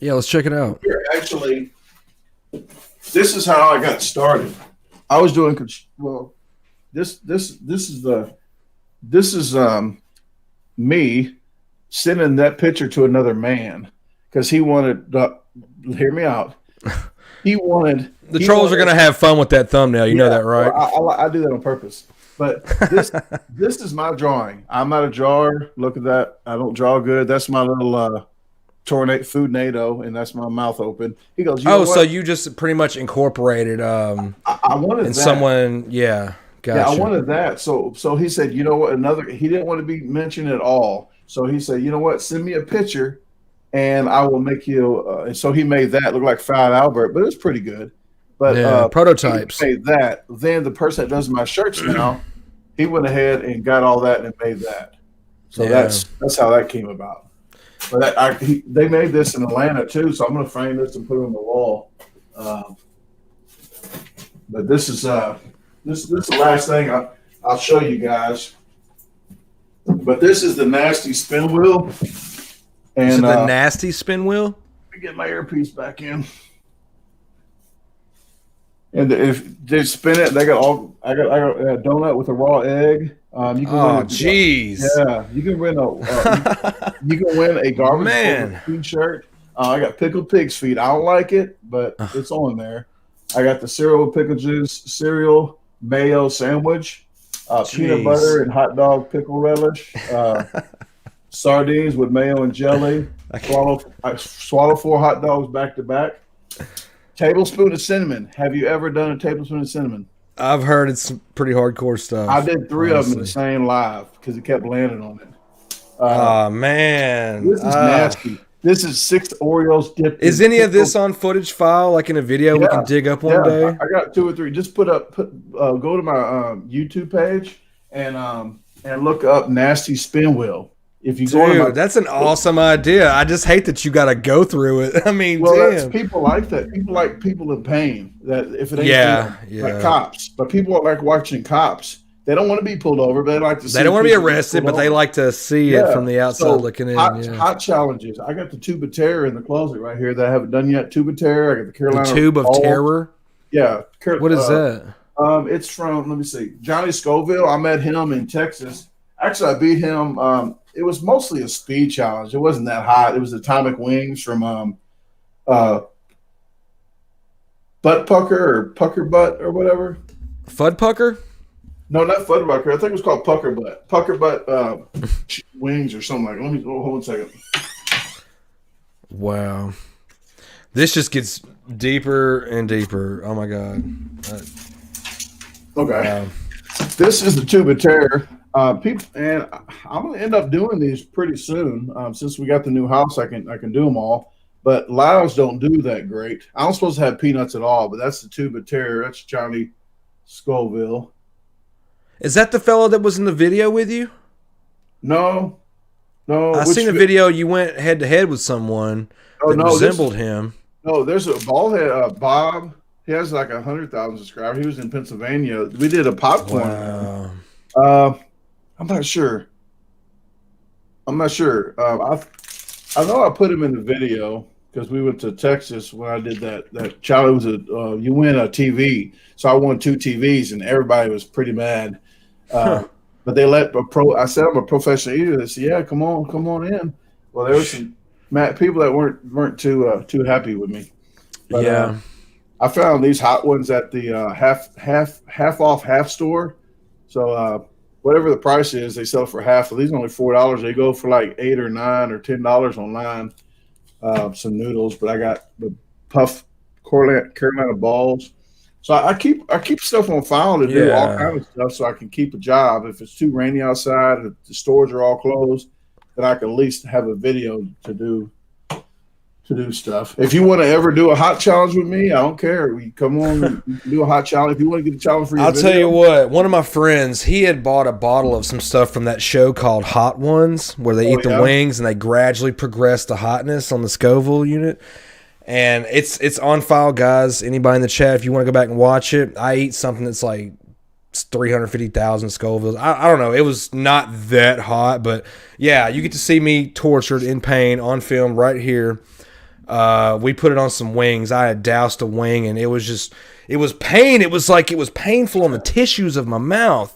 D: let's check it out.
E: here actually, this is how I got started. I was doing this is me sending that picture to another man because he wanted. Hear me out. He wanted.
D: The trolls are going to have fun with that thumbnail. You know that, right?
E: I do that on purpose. But this is my drawing. I'm not a drawer. Look at that. I don't draw good. That's my little foodnado, and that's my mouth open. He goes, you know what?
D: So you just pretty much incorporated
E: I wanted
D: and
E: that.
D: someone, gotcha.
E: Yeah, I wanted that. So he said, you know what? He didn't want to be mentioned at all. So he said, you know what? Send me a picture, and I will make you. And so he made that look like Fat Albert, but it was pretty good. But
D: prototypes.
E: He made that. Then the person that does my shirts now, he went ahead and got all that and made that. So that's how that came about. But they made this in Atlanta too, so I'm going to frame this and put it on the wall. But this is the last thing I'll show you guys. But this is the nasty spin wheel. And
D: the nasty spin wheel?
E: Let me get my earpiece back in. And if they spin it, I got a donut with a raw egg, You can
D: Oh,
E: win
D: jeez.
E: you can win you can win a garbage
D: Man.
E: T-shirt. I got pickled pig's feet. I don't like it, but it's on there. I got the cereal with pickle juice, cereal mayo sandwich, peanut
D: Jeez.
E: butter and hot dog pickle relish, sardines with mayo and jelly. I swallow 4 hot dogs back to back. Tablespoon of cinnamon. Have you ever done a tablespoon of cinnamon?
D: I've heard it's pretty hardcore stuff.
E: I did 3 of them in the
D: honestly.
E: same live because it kept landing on it.
D: Oh, man.
E: This is nasty. This is 6 Oreos dipped.
D: Is
E: in
D: any of this
E: pickle-
D: on footage file, like in a video we
E: Yeah,
D: can dig up one day?
E: I got 2 or 3. Just go to my YouTube page and look up Nasty Spin Wheel. If you go to my,
D: Dude, that's an awesome idea. I just hate that you got to go through it. I mean,
E: that's,
D: damn.
E: people like that. People like people in pain. That if it ain't
D: Yeah,
E: them, like
D: yeah.
E: cops, but people like watching cops. They don't want to be pulled over, but they like to. See
D: They don't want to be
E: people get
D: arrested,
E: pulled
D: but they
E: over.
D: like to see it from the outside
E: So,
D: looking in.
E: Hot,
D: Yeah.
E: hot challenges. I got the tube of terror in the closet right here that I haven't done yet. Tube of terror. I got the
D: The
E: Carolina.
D: Tube of
E: Balls.
D: Terror?
E: Yeah.
D: What is that?
E: It's from, let me see, Johnny Scoville. I met him in Texas. Actually, I beat him. It was mostly a speed challenge. It wasn't that hot. It was Atomic Wings from Butt Pucker or Pucker Butt or whatever.
D: Fud Pucker?
E: No, not Fudd Pucker. I think it was called Pucker Butt. Pucker Butt Wings or something like that. Let me hold on a second.
D: Wow. This just gets deeper and deeper. Oh, my God.
E: Okay. This is the Tube of Terror. People, and I'm going to end up doing these pretty soon. Since we got the new house, I can do them all. But Laos don't do that great. I don't supposed to have peanuts at all, but that's the Tube of Terror. That's Johnny Scoville.
D: Is that the fellow that was in the video with you?
E: No.
D: I seen a video you went head to head with someone that resembled him.
E: No, there's a bald head, Bob. He has like 100,000 subscribers. He was in Pennsylvania. We did a popcorn.
D: Wow.
E: I'm not sure. I know I put him in the video because we went to Texas when I did that challenge. You win a TV, so I won 2 TVs, and everybody was pretty mad. But they let I said I'm a professional eater. They said, "Yeah, come on in." Well, there were some people that weren't too happy with me. But,
D: yeah.
E: I found these hot ones at the half off half store. So whatever the price is, they sell for half. So these are only $4. They go for like $8 or $9 or $10 online. Some noodles, but I got the puff Carolina balls. So I keep stuff on file to do all kinds of stuff, so I can keep a job. If it's too rainy outside, if the stores are all closed, then I can at least have a video to do stuff. If you want to ever do a hot challenge with me, I don't care. We come on, you can do a hot challenge. If you want to get a challenge for your
D: I'll
E: video,
D: tell you what, one of my friends, he had bought a bottle of some stuff from that show called Hot Ones, where they eat the wings and they gradually progress the hotness on the Scoville unit. And it's on file, guys. Anybody in the chat, if you want to go back and watch it, I eat something that's like 350,000 Scovilles. I don't know. It was not that hot, but yeah, you get to see me tortured in pain on film right here. We put it on some wings. I had doused a wing, and it was pain. It was like it was painful on the tissues of my mouth.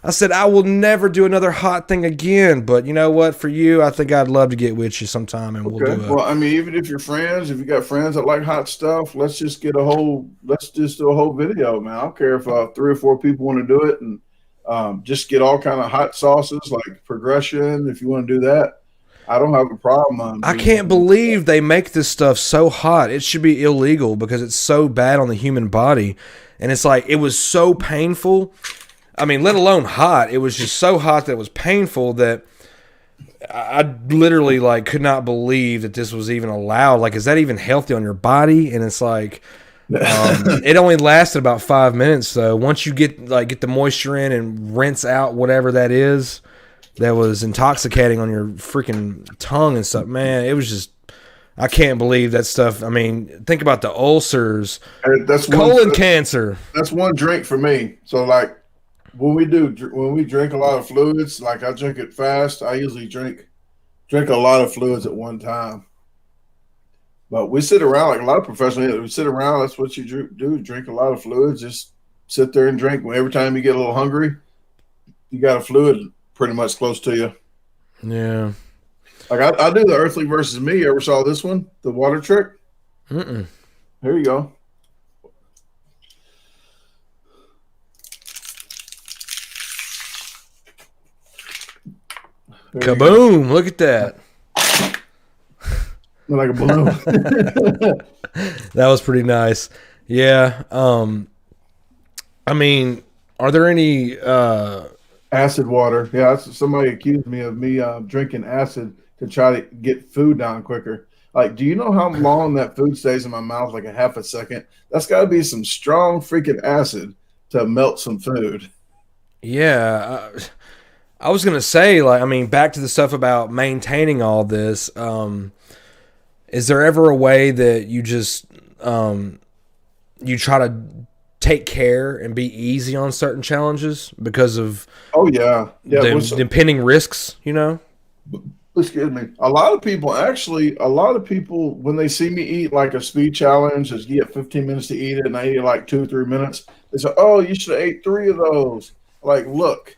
D: I said, I will never do another hot thing again. But you know what? For you, I think I'd love to get with you sometime, and we'll do it.
E: Well, I mean, even if you're friends, if you got friends that like hot stuff, let's just do a whole video, man. I don't care if 3 or 4 people want to do it, and just get all kind of hot sauces like Progression. If you want to do that, I don't have a problem.
D: I can't believe they make this stuff so hot. It should be illegal because it's so bad on the human body. And it's like, it was so painful. I mean, let alone hot. It was just so hot that it was painful that I literally like could not believe that this was even allowed. Like, is that even healthy on your body? And it's like, it only lasted about 5 minutes though. Once you get the moisture in and rinse out whatever that is that was intoxicating on your freaking tongue and stuff, man, it was just, I can't believe that stuff. I mean, think about the ulcers, colon cancer.
E: That's one drink for me. So like when we drink a lot of fluids, like I drink it fast, I usually drink a lot of fluids at one time. But we sit around like a lot of professionals. We sit around. That's what you do. Drink a lot of fluids. Just sit there and drink. Every time you get a little hungry, you got a fluid pretty much close to you.
D: Yeah.
E: Like I do the Earthly versus Me. You ever saw this one? The water trick?
D: Mm-mm.
E: Here you go. There you go.
D: Kaboom! Look at that.
E: Like a balloon.
D: That was pretty nice. Yeah. I mean, are there any
E: Acid water. Yeah, somebody accused me of drinking acid to try to get food down quicker. Like, do you know how long that food stays in my mouth? Like a half a second. That's got to be some strong freaking acid to melt some food.
D: Yeah, I was gonna say, like, I mean, back to the stuff about maintaining all this. Is there ever a way that you just you try to take care and be easy on certain challenges because of
E: Oh yeah, yeah.
D: the impending risks? You know.
E: Excuse me. A lot of people when they see me eat like a speed challenge, is you get 15 minutes to eat it, and I eat it like 2 or 3 minutes. They say, "Oh, you should have ate 3 of those." Like, look,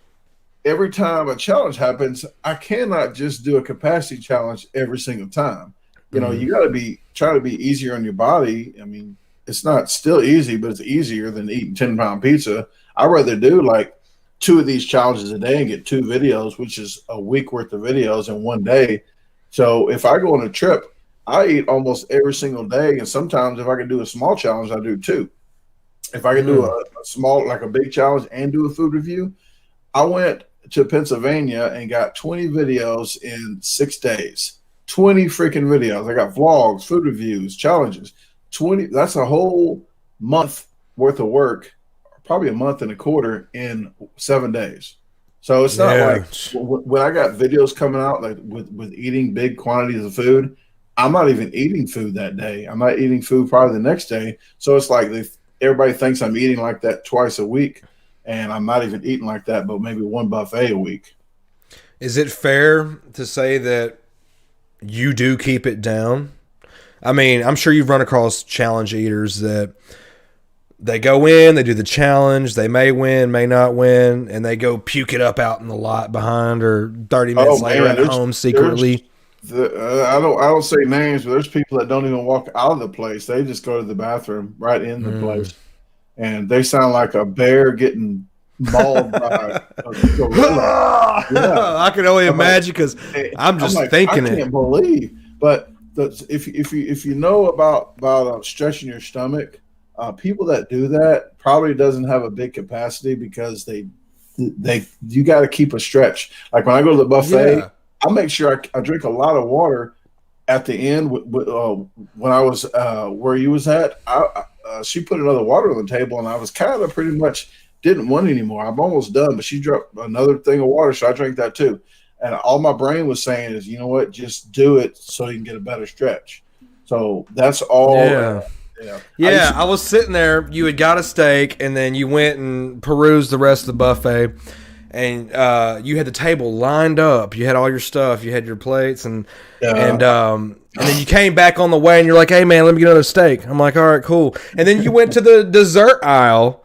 E: every time a challenge happens, I cannot just do a capacity challenge every single time. You know, you got to try to be easier on your body. I mean, it's not still easy, but it's easier than eating 10-pound pizza. I'd rather do like 2 of these challenges a day and get 2 videos, which is a week worth of videos in one day. So if I go on a trip, I eat almost every single day. And sometimes if I can do a small challenge, I do 2. If I can do a small, like a big challenge and do a food review, I went to Pennsylvania and got 20 videos in 6 days. 20 freaking videos. I got vlogs, food reviews, challenges. 20. That's a whole month worth of work, probably a month and a quarter in 7 days. So it's not like when I got videos coming out like with eating big quantities of food, I'm not even eating food that day. I'm not eating food probably the next day. So it's like everybody thinks I'm eating like that twice a week, and I'm not even eating like that, but maybe 1 buffet a week.
D: Is it fair to say that you do keep it down? I mean, I'm sure you've run across challenge eaters that they go in, they do the challenge, they may win, may not win, and they go puke it up out in the lot behind or 30 minutes later at home secretly.
E: I don't say names, but there's people that don't even walk out of the place. They just go to the bathroom right in the place, and they sound like a bear getting mauled by a gorilla. Yeah.
D: I can only imagine because I'm just thinking
E: I can't believe. But if you know about stretching your stomach, people that do that probably doesn't have a big capacity because you got to keep a stretch. Like when I go to the buffet, I make sure I drink a lot of water at the end. When I was where you was at, she put another water on the table, and I was kind of pretty much didn't want anymore. I'm almost done, but she dropped another thing of water, so I drank that too. And all my brain was saying is, you know what, just do it so you can get a better stretch. So that's all.
D: Yeah. I was sitting there. You had got a steak, and then you went and perused the rest of the buffet, and you had the table lined up. You had all your stuff. You had your plates, and then you came back on the way, and you're like, "Hey, man, let me get another steak." I'm like, "All right, cool." And then you went to the dessert aisle.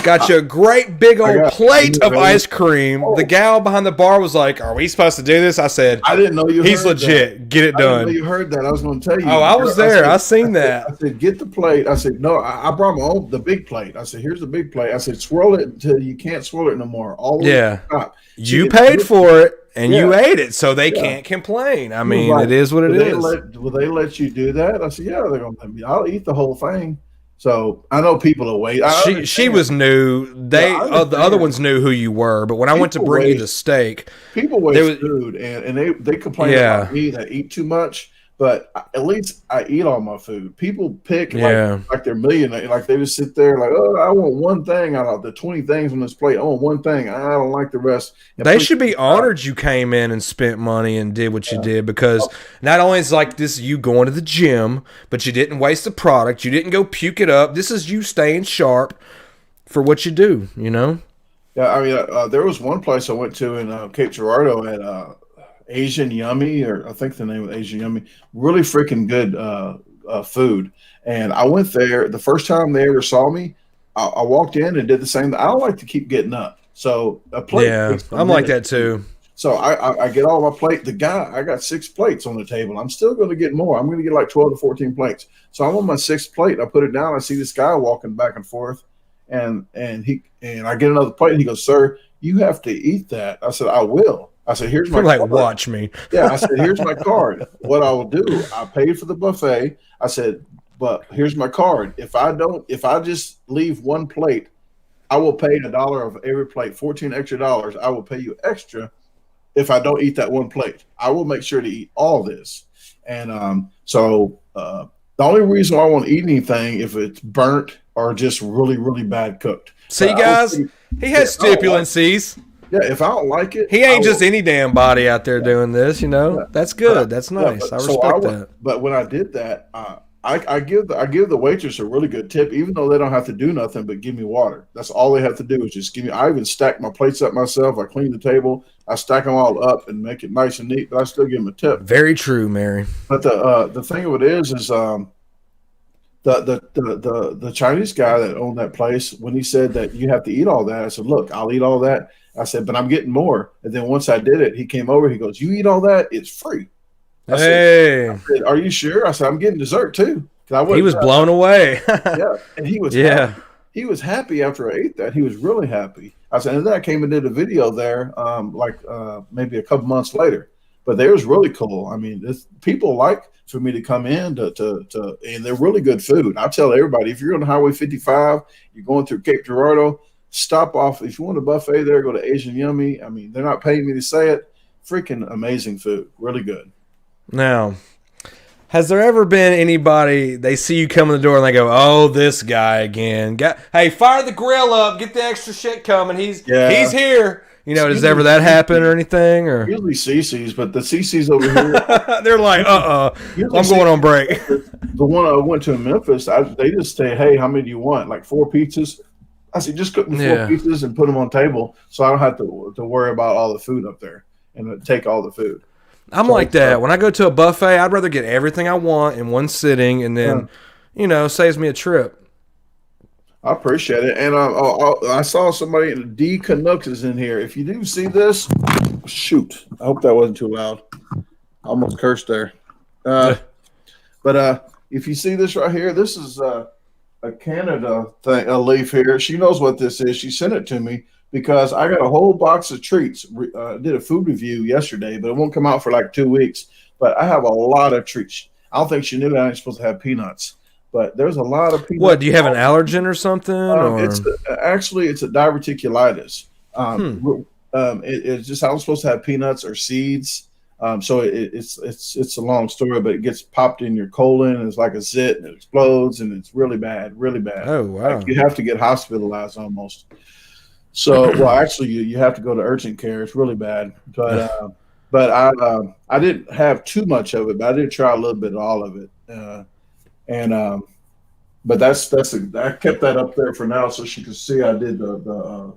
D: Got you a great big old plate of ice cream. The gal behind the bar was like, "Are we supposed to do this?" I said,
E: "I didn't know you.
D: He's legit. Get it done."
E: I didn't know you heard that. I was going to tell you.
D: Oh, I was there. I seen that.
E: I said, "Get the plate." I said, "No, I brought my own the big plate." I said, "Here's the big plate." I said, "Swirl it until you can't swirl it no more." All the way to the top.
D: You paid for it and you ate it, so they can't complain. I mean, it is what it is.
E: Will they let you do that? I said, "Yeah, they're going to let me. I'll eat the whole thing." So I know people will wait.
D: She was new. The other ones knew who you were, but when I went to bring you the steak,
E: people waste food, and they complain about me that eat too much. But at least I eat all my food. People pick like they're millionaire, like they just sit there like, "Oh, I want one thing out of the 20 things on this plate. I want one thing. I don't like the rest." And
D: they should be honored you came in and spent money and did what you did, because not only is like this you going to the gym, but you didn't waste the product. You didn't go puke it up. This is you staying sharp for what you do. You know.
E: Yeah, I mean, there was one place I went to in Cape Girardeau at Asian Yummy, or I think the name of Asian Yummy, really freaking good food. And I went there the first time they ever saw me. I walked in and did the same. I don't like to keep getting up. So a plate.
D: Yeah,
E: takes a
D: I'm like
E: minute.
D: that too.
E: So I get all my plate. I got 6 plates on the table. I'm still going to get more. I'm going to get like 12 to 14 plates. So I'm on my 6th plate. I put it down. I see this guy walking back and forth, and I get another plate. And he goes, "Sir, you have to eat that." I said, "I will." I said, "Here's my
D: You're like,
E: card."
D: watch me.
E: Yeah, I said, "Here's my card. What I will do, I paid for the buffet." I said, "But here's my card. If I just leave one plate, I will pay $1 of every plate, $14 extra. I will pay you extra if I don't eat that one plate. I will make sure to eat all this." And the only reason why I won't eat anything if it's burnt or just really, really bad cooked.
D: See,
E: But I will
D: guys,
E: eat-
D: he has
E: Yeah, I don't like-
D: stipulancies.
E: Yeah, if I don't like it,
D: He
E: I
D: ain't
E: will-
D: just any damn body out there doing this, you know.
E: Yeah.
D: That's good.
E: But-
D: That's
E: yeah,
D: nice.
E: but-
D: I
E: so
D: respect
E: would-
D: that.
E: But when I did that, I give the waitress a really good tip, even though they don't have to do nothing but give me water. That's all they have to do is just give me. I even stack my plates up myself. I clean the table. I stack them all up and make it nice and neat. But I still give them a tip.
D: Very true, Mary.
E: But the thing of it is the Chinese guy that owned that place, when he said that you have to eat all that, I said, "Look, I'll eat all that." I said, "But I'm getting more." And then once I did it, he came over. He goes, "You eat all that? It's free." I
D: Hey,
E: said, "Are you sure?" I said, "I'm getting dessert too." 'Cause I
D: he was
E: wasn't-
D: blown away.
E: Yeah, and he was
D: Yeah.
E: happy. He was happy after I ate that. He was really happy. I said, and then I came and did a video there, maybe a couple months later. But they was really cool. I mean, people like for me to come in to and they're really good food. I tell everybody, if you're on Highway 55, you're going through Cape Girardeau, stop off. If you want a buffet there, go to Asian Yummy. I mean, they're not paying me to say it. Freaking amazing food, really good.
D: Now, has there ever been anybody, they see you come in the door and they go, "Oh, this guy again. Hey, fire the grill up. Get the extra shit coming. He's here." You know, does ever that happen or anything? Or
E: Usually CC's, but the CC's over here.
D: they're like, I'm going on break.
E: The one I went to in Memphis, they just say, "Hey, how many do you want? Like 4 pizzas?" I said, "Just cook me 4
D: Yeah.
E: pizzas and put them on table, so I don't have to worry about all the food up there and take all the food."
D: I'm like that. When I go to a buffet, I'd rather get everything I want in one sitting and then, saves me a trip.
E: I appreciate it. And I saw somebody, D Canucks is in here. If you do see this, shoot. I hope that wasn't too loud. I almost cursed there. But if you see this right here, this is a Canada thing, a leaf here. She knows what this is. She sent it to me because I got a whole box of treats. Did a food review yesterday, but it won't come out for like 2 weeks. But I have a lot of treats. I don't think she knew that I ain't supposed to have peanuts. But there's a lot of peanuts.
D: What, do you have an allergen or something? Or?
E: It's a diverticulitis. It's just I'm supposed to have peanuts or seeds. So it's a long story, but it gets popped in your colon. And it's like a zit, and it explodes, and it's really bad, really bad.
D: Oh, wow.
E: Like you have to get hospitalized almost. So, well, actually, you have to go to urgent care. It's really bad. But I didn't have too much of it, but I did try a little bit of all of it. But I kept that up there for now so she could see I did the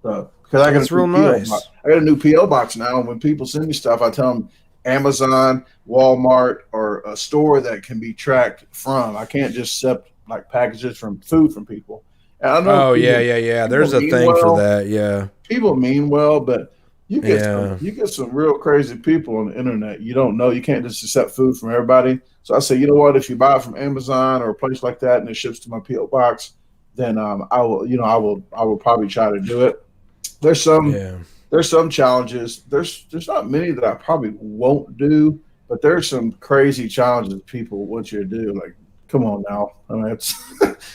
E: because I got
D: That's real nice.
E: I got a new PO box now, and when people send me stuff, I tell them Amazon, Walmart, or a store that can be tracked from. I can't just accept like packages from food from people. And I know
D: Yeah. There's a
E: mean
D: thing
E: well.
D: for that. Yeah.
E: people mean well, but you get
D: Yeah.
E: you get some real crazy people on the internet. You don't know. You can't just accept food from everybody. So I say, you know what? If you buy it from Amazon or a place like that, and it ships to my PO box, then I will probably try to do it. There's some challenges. There's not many that I probably won't do, but there's some crazy challenges people want you to do. Like, come on now. I mean,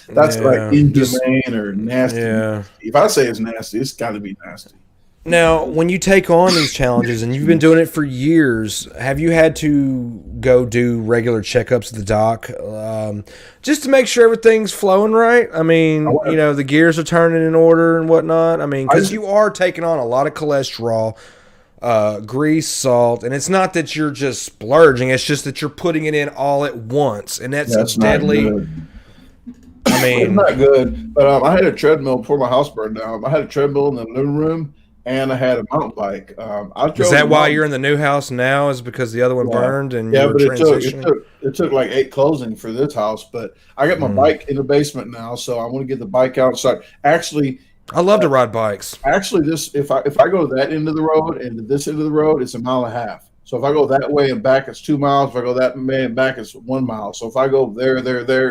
E: that's
D: Yeah.
E: like inhumane or nasty.
D: Yeah.
E: If I say it's nasty, it's got to be nasty.
D: Now, when you take on these challenges, and you've been doing it for years, have you had to go do regular checkups at the doc just to make sure everything's flowing right? I mean, the gears are turning in order and whatnot. I mean, because you are taking on a lot of cholesterol, grease, salt, and it's not that you're just splurging. It's just that you're putting it in all at once, and that's deadly.
E: Not good.
D: I
E: It's
D: mean,
E: not good. But I had a treadmill before my house burned down. I had a treadmill in the living room, and I had a mountain bike.
D: is that why you're in the new house now? Is because the other one burned and you were
E: but
D: transitioning?
E: it took like 8 closing for this house. But I got my bike in the basement now, so I want to get the bike out. So actually,
D: I love to ride bikes.
E: Actually, this if I go that end of the road and to this end of the road, it's 1.5 miles. So if I go that way and back, it's 2 miles. If I go that way and back, it's 1 mile. So if I go there,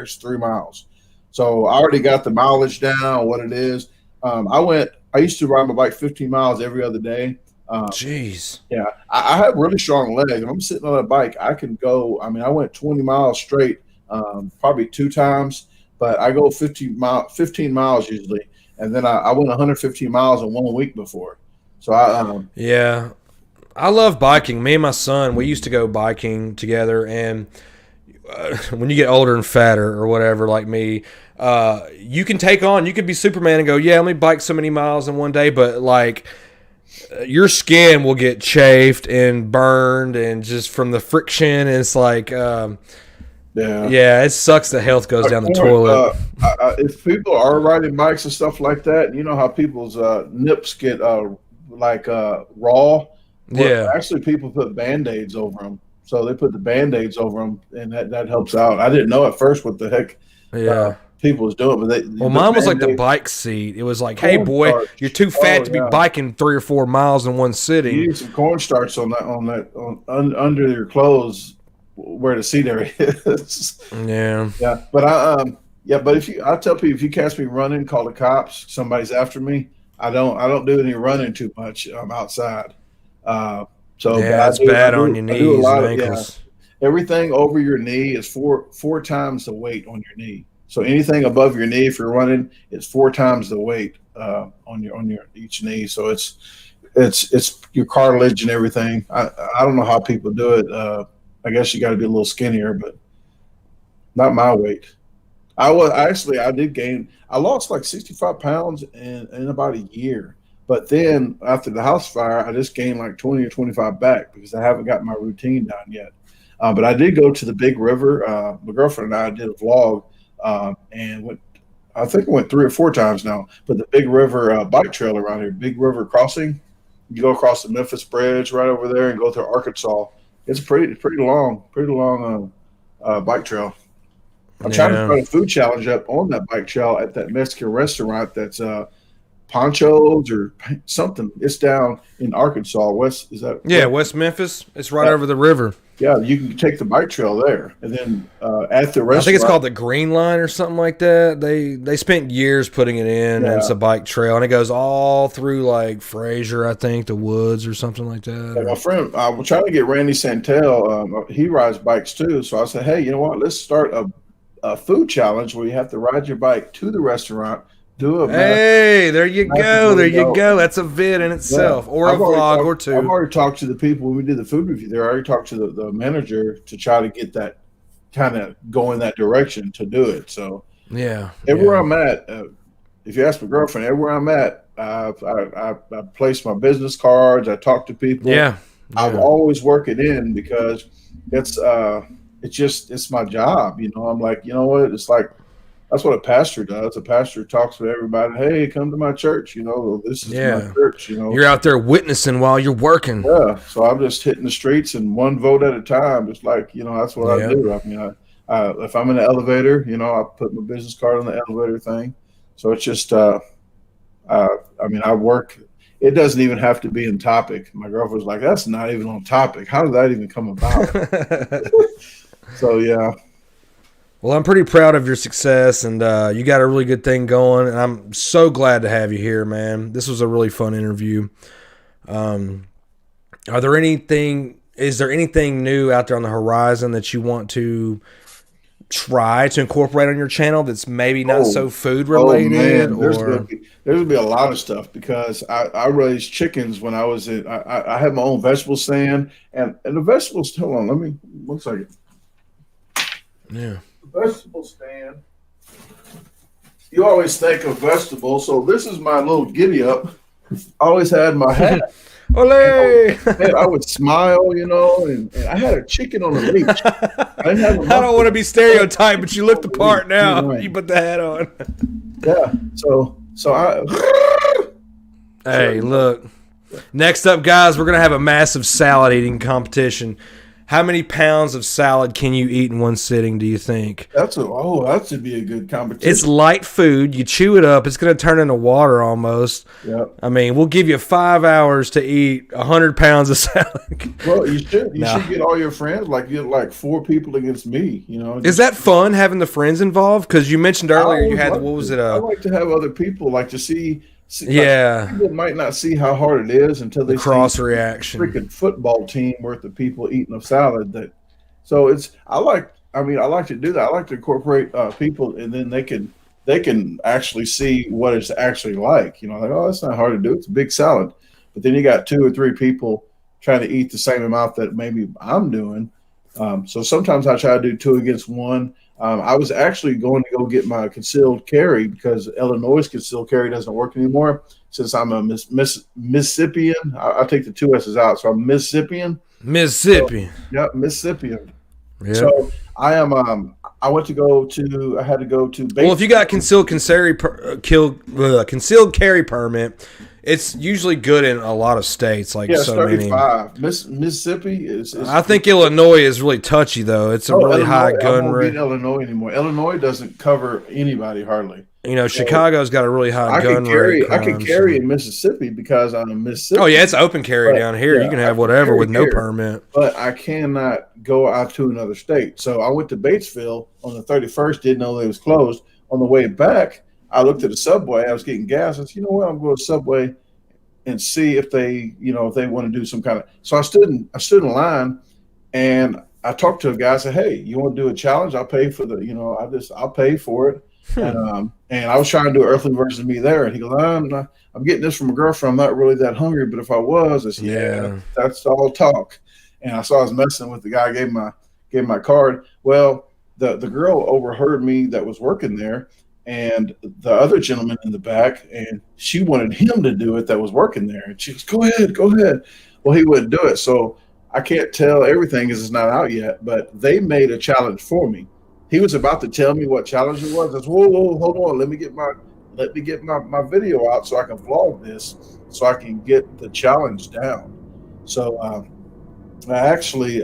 E: it's 3 miles. So I already got the mileage down, what it is. I used to ride my bike 15 miles every other day.
D: Jeez.
E: Yeah, I have really strong legs. If I'm sitting on a bike, I can go. I mean, I went 20 miles straight, probably 2 times, but I go 15 miles usually. And then I went 115 miles in 1 week before. So
D: yeah, I love biking. Me and my son, we used to go biking together. And when you get older and fatter or whatever, like me, you can you could be Superman and go, yeah, let me bike so many miles in one day. But like, your skin will get chafed and burned and just from the friction. And it's like, yeah, it sucks that health goes down the toilet.
E: If people are riding bikes and stuff like that, you know how people's nips get raw. Well,
D: Yeah.
E: actually, people put Band-Aids over them. So they put the Band-Aids over them, and that helps out. I didn't know at first what the heck people was doing, but
D: mine was like the bike seat. It was like, hey, boy,
E: cornstarch.
D: you're too fat to be biking 3 or 4 miles in one sitting.
E: You need some cornstarch under your clothes where the seat area is.
D: Yeah.
E: Yeah, but but I tell people, if you catch me running, call the cops. Somebody's after me. I don't do any running too much. I'm outside. So
D: that's bad on your knees and ankles.
E: Everything over your knee is four times the weight on your knee. So anything above your knee, if you're running, it's 4 times the weight on your each knee. So it's your cartilage and everything. I don't know how people do it. I guess you got to be a little skinnier, but not my weight. I did gain. I lost like 65 pounds in about a year. But then after the house fire, I just gained like 20 or 25 back because I haven't got my routine down yet. But I did go to the Big River. My girlfriend and I did a vlog and I think I went 3 or 4 times now. But the Big River bike trail around here, Big River Crossing, you go across the Memphis Bridge right over there and go through Arkansas. It's pretty long bike trail. I'm trying to start a food challenge up on that bike trail at that Mexican restaurant that's Ponchos or something. It's down in Arkansas. West
D: Memphis. It's right over the river.
E: Yeah, you can take the bike trail there, and then at the restaurant.
D: I think it's called the Green Line or something like that. They spent years putting it in, and it's a bike trail, and it goes all through like Fraser, I think, the woods or something like that.
E: Yeah, my friend, I was trying to get Randy Santel. He rides bikes too, so I said, hey, you know what? Let's start a food challenge where you have to ride your bike to the restaurant.
D: Hey, there you go. There you go. That's a vid in itself, or a vlog or 2.
E: I've already talked to the people when we did the food review there. I already talked to the manager to try to get that kind of go in that direction to do it. So everywhere I'm at, if you ask my girlfriend, everywhere I'm at, I place my business cards. I talk to people. I've always work it in because it's my job. You know, I'm like, you know what? It's like. That's what a pastor does. A pastor talks to everybody. Hey, come to my church. You know, this is my church. You know,
D: you're out there witnessing while you're working.
E: Yeah. So I'm just hitting the streets and one vote at a time. Just like, you know, that's what I do. I mean, if I'm in the elevator, you know, I put my business card on the elevator thing. So it's just, I mean, I work. It doesn't even have to be in topic. My girlfriend's like, that's not even on topic. How did that even come about? So yeah.
D: Well, I'm pretty proud of your success, and you got a really good thing going, and I'm so glad to have you here, man. This was a really fun interview. Is there anything new out there on the horizon that you want to try to incorporate on your channel that's maybe not so food related?
E: There's gonna be a lot of stuff because I raised chickens when I was I had my own vegetable stand, and the vegetables. Hold on, let me 1 second.
D: Yeah.
E: Vegetable stand. You always think of vegetables, so this is my little giddy up. I always had my hat.
D: Olé!
E: I would smile, you know, and I had a chicken on the leash. I
D: don't want to be stereotyped, but you look the part now. Right. You put the hat on.
E: Yeah. So I.
D: Hey, look. Next up, guys, we're gonna have a massive salad eating competition. How many pounds of salad can you eat in one sitting, do you think?
E: That should be a good competition.
D: It's light food. You chew it up. It's going to turn into water almost.
E: Yep.
D: I mean, we'll give you 5 hours to eat 100 pounds of salad.
E: Well, you should. You
D: Nah.
E: should get all your friends. Like, get like 4 people against me. You know.
D: Is that fun having the friends involved? Because you mentioned earlier you had, what was it?
E: I like to have other people, like to see
D: Yeah.
E: like, people might not see how hard it is until they
D: Cross
E: see
D: reaction.
E: a freaking football team worth of people eating a salad. So I like to do that. I like to incorporate people, and then they can actually see what it's actually like. You know, like, oh, it's not hard to do. It's a big salad. But then you got 2 or 3 people trying to eat the same amount that maybe I'm doing. So sometimes I try to do 2 against 1. I was actually going to go get my concealed carry because Illinois' concealed carry doesn't work anymore since I'm a Mississippian. I take the 2 S's out, so I'm Mississippian.
D: Mississippi.
E: So, yep, Mississippian.
D: Yeah.
E: So I am. I had to go to.
D: Well, if you got concealed carry permit, it's usually good in a lot of states. Like
E: it's
D: so
E: 35. Mississippi is.
D: I think Illinois is really touchy though. It's a really high gun
E: rate.
D: rate.
E: Illinois anymore. Illinois doesn't cover anybody hardly.
D: You know, Chicago's got a really high gun rate.
E: I can carry in Mississippi because I'm in Mississippi.
D: Oh yeah, it's open carry down here.
E: Yeah,
D: you can
E: I
D: have
E: can
D: whatever
E: carry
D: with no
E: here.
D: permit.
E: But I cannot go out to another state. So I went to Batesville on the 31st. Didn't know they was closed. On the way back, I looked at the Subway. I was getting gas. I said, you know what? I'm going to Subway and see if they want to do some kind of. So I stood in line, and I talked to a guy. I said, hey, you want to do a challenge? I'll pay for I'll pay for it. And I was trying to do earthly version of me there, and he goes, I'm getting this from a girlfriend. I'm not really that hungry, but if I was, I said, yeah, that's all talk. And I saw I was messing with the guy. I gave my card. Well, the girl overheard me that was working there, and the other gentleman in the back, and she wanted him to do it that was working there. And she goes, go ahead. Well, he wouldn't do it. So I can't tell everything because it's not out yet, but they made a challenge for me. He was about to tell me what challenge it was. I said, whoa, hold on. Let me get my video out so I can vlog this, so I can get the challenge down. So I actually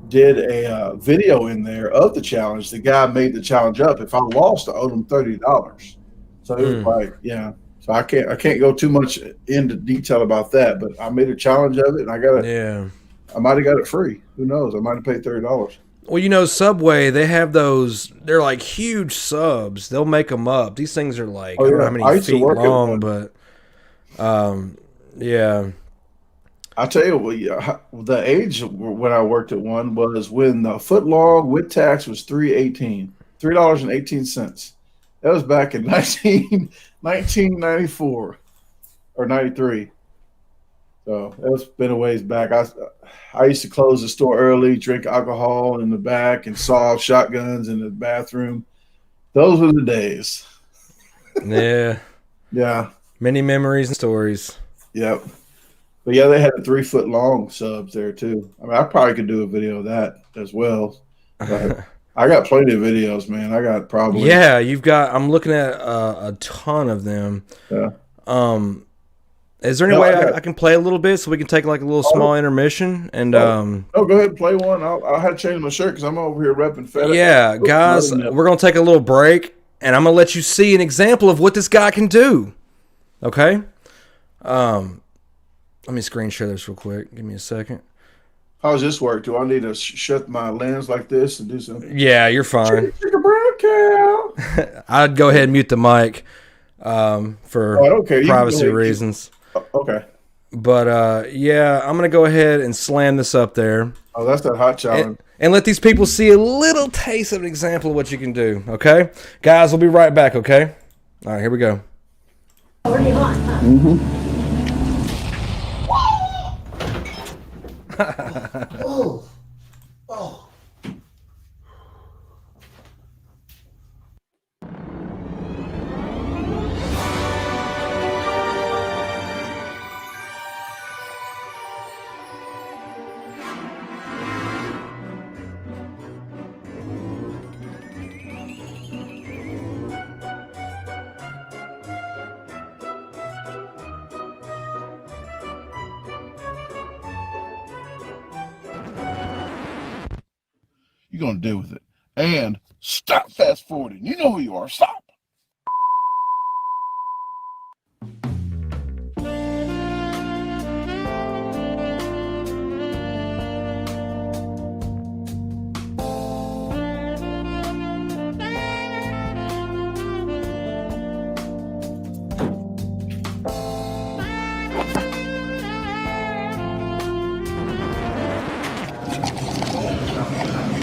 E: did a video in there of the challenge. The guy made the challenge up. If I lost, I owed him $30. So it was like, yeah. So I can't go too much into detail about that, but I made a challenge of it, and I got it.
D: Yeah.
E: I might have got it free. Who knows? I might have paid $30.
D: Well, you know, Subway, they have those, they're like huge subs. They'll make them up. These things are like, I don't know how many feet long, but yeah.
E: I'll tell you, the age when I worked at one was when the foot long with tax was $3.18. That was back in 1994 or 93. So that's been a ways back. I used to close the store early, drink alcohol in the back, and saw shotguns in the bathroom. Those were the days.
D: Yeah.
E: Yeah.
D: Many memories and stories.
E: Yep. But yeah, they had the 3 foot long subs there too. I mean, I probably could do a video of that as well. But I got plenty of videos, man. I got probably.
D: Yeah, I'm looking at a ton of them.
E: Yeah.
D: Is there any way I can play a little bit so we can take like a little small intermission? And
E: go ahead and play one. I'll have to change my shirt because I'm over here repping FedEx.
D: Yeah, guys, we're gonna take a little break, and I'm gonna let you see an example of what this guy can do. Okay. Let me screen share this real quick. Give me a second.
E: How does this work? Do I need to shut my lens like this and do something?
D: Yeah, you're fine.
E: Chicken brown cow.
D: I'd go ahead and mute the mic for privacy reasons.
E: Okay.
D: But yeah, I'm gonna go ahead and slam this up there.
E: Oh, that's that hot challenge.
D: And let these people see a little taste of an example of what you can do. Okay, guys, we'll be right back. Okay. All right, here we go.
F: Already hot, huh?
E: Mm-hmm.
F: Oh. Oh.
E: gonna do with it? And stop fast forwarding. You know who you are. Stop.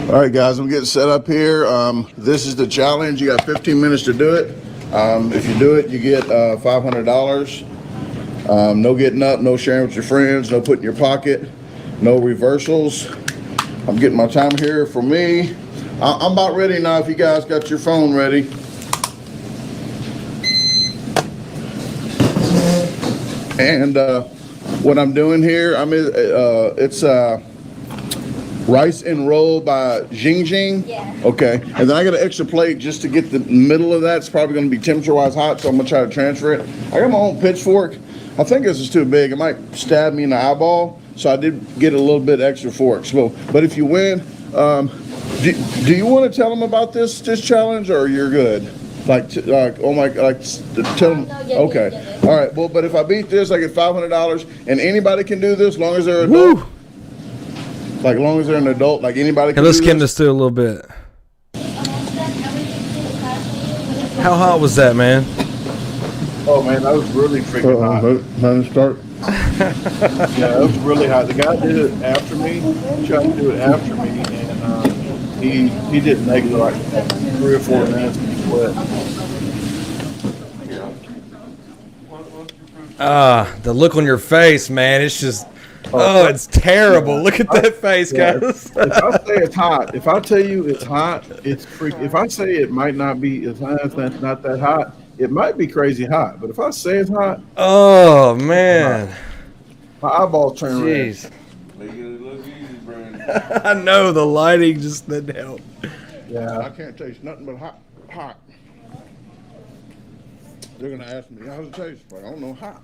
E: All right, guys, I'm getting set up here. This is the challenge. You got 15 minutes to do it. If you do it, you get $500. No getting up, no sharing with your friends, no putting in your pocket, no reversals. I'm getting my time here for me. I'm about ready now if you guys got your phone ready. And what I'm doing here, it's rice and roll by Jing Jing.
F: Yeah.
E: Okay. And then I got an extra plate just to get the middle of that. It's probably going to be temperature-wise hot, so I'm going to try to transfer it. I got my own pitchfork. I think this is too big. It might stab me in the eyeball, so I did get a little bit extra fork. So, but if you win, do you want to tell them about this challenge, or you're good? Oh my, tell them.
F: No, yeah,
E: Okay.
F: yeah.
E: All right. Well, but if I beat this, I get $500, and anybody can do this, as long as they're adult.
D: Woo!
E: Like, as long as they're an adult, like anybody
D: Hey,
E: can
D: let's
E: do
D: skim
E: this.
D: this through a little bit. How hot was that, man?
E: Oh man, that was really freaking hot. Let me start. Yeah, it was really hot. The guy did it after me. He tried to do it after me, and he did negative like 3 or 4 minutes and he quit.
D: The look on your face, man, it's just, it's terrible. Look at that face, guys.
E: If I say it's hot, if I tell you it's hot, it's freaking. If I say it might not be as hot, it's not that hot. It might be crazy hot, but if I say it's hot,
D: Oh, man.
E: my eyeballs turn red.
D: Jeez.
G: Make it look easy, Brandon.
D: I know, the lighting just didn't help.
E: Yeah, I can't taste nothing but hot. They're gonna ask me how's it taste, but I don't know hot.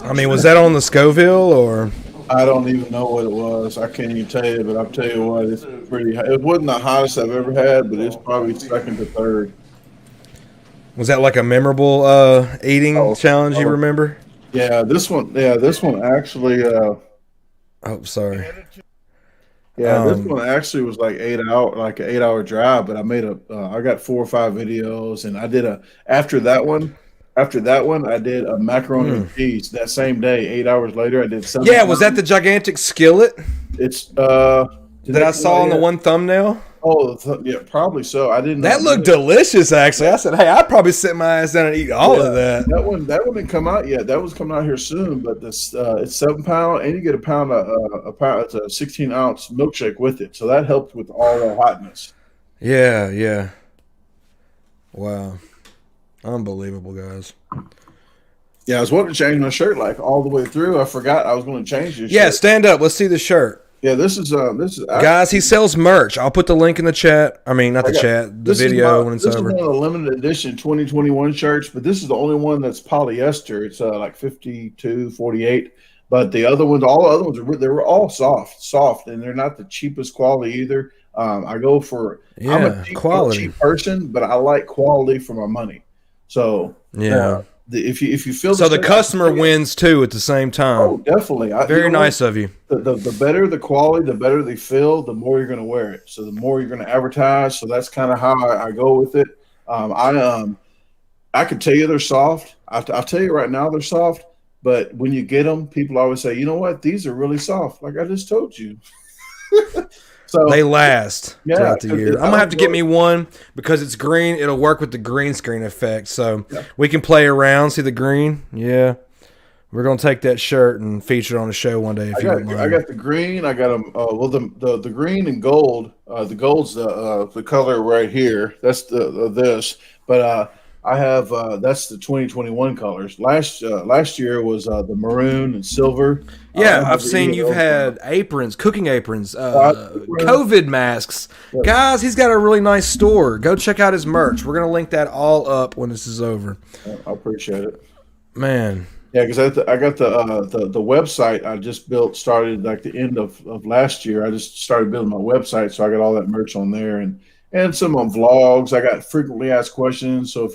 D: I mean, was that on the Scoville, or?
E: I don't even know what it was. I can't even tell you, but I'll tell you what, it's pretty hot. It wasn't the hottest I've ever had, but it's probably second to third.
D: Was that like a memorable eating challenge you
E: oh.
D: remember?
E: Yeah, this one actually,
D: Oh, sorry.
E: this one actually was like an 8-hour drive, but I made I got 4 or 5 videos, and I did after that one, I did a macaroni and cheese that same day. 8 hours later, I did something.
D: Yeah, was that the gigantic skillet
E: It's
D: that I saw on the one thumbnail?
E: Oh, yeah, probably so. I didn't.
D: That looked delicious, actually. I said, hey, I'd probably sit my ass down and eat all of that.
E: That one didn't come out yet. That was coming out here soon. But this, it's 7 pound, and you get a pound. It's a 16-ounce milkshake with it, so that helped with all the hotness.
D: Yeah. Wow. Unbelievable, guys.
E: Yeah, I was wanting to change my shirt like all the way through. I forgot I was going to change this.
D: Yeah,
E: shirt.
D: stand up. Let's see the shirt.
E: Yeah, this is
D: Guys, he sells merch. I'll put the link in the chat. I mean, not the chat, the video when it's over.
E: This is one of the limited edition 2021 shirts, but this is the only one that's polyester. It's like 52.48. But the other ones, all the other ones, they were all soft, and they're not the cheapest quality either. I go for I'm a cheap person, but I like quality for my money. So
D: yeah,
E: if you feel
D: so the customer wins too at the same time.
E: Oh, definitely.
D: Very nice of you.
E: The better the quality, the better they feel, the more you're going to wear it. So the more you're going to advertise. So that's kind of how I go with it. I could tell you they're soft. I'll tell you right now they're soft. But when you get them, people always say, you know what? These are really soft. Like I just told you. So
D: they last throughout the year. I'm gonna have to get me one because it's green. It'll work with the green screen effect, so we can play around. See the green? Yeah, we're gonna take that shirt and feature it on the show one day. If you don't mind.
E: I got the green. I got them. Well, the green and gold. The gold's the color right here. That's this. But I have that's the 2021 colors. Last year was the maroon and silver.
D: Yeah, I've seen you've had aprons, cooking aprons, COVID masks. Yeah. Guys, he's got a really nice store. Go check out his merch. We're going to link that all up when this is over.
E: I appreciate it.
D: Man,
E: Yeah, because I got the website I just built started like the end of last year. I just started building my website, so I got all that merch on there and some on vlogs. I got frequently asked questions. So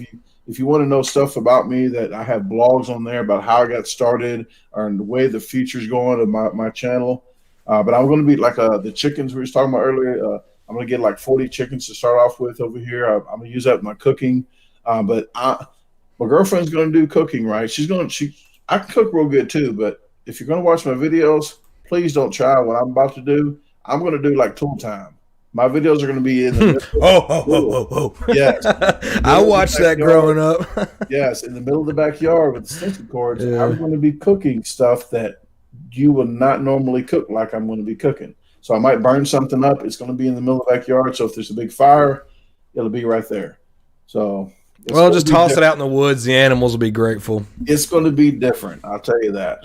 E: if you want to know stuff about me, that I have blogs on there about how I got started or the way the future's going of my channel. But I'm going to be like the chickens we were talking about earlier. I'm going to get like 40 chickens to start off with over here. I'm going to use that with my cooking. But my girlfriend's going to do cooking, right? I can cook real good too, but if you're going to watch my videos, please don't try what I'm about to do. I'm going to do like tool time. My videos are going to be in the middle.
D: Oh.
E: Yes.
D: I watched that growing up.
E: Yes, in the middle of the backyard with extension cords.
D: Yeah.
E: I'm going to be cooking stuff that you will not normally cook like I'm going to be cooking. So I might burn something up. It's going to be in the middle of the backyard. So if there's a big fire, it'll be right there. So
D: Well, just toss it out in the woods. The animals will be grateful.
E: It's going to be different. I'll tell you that.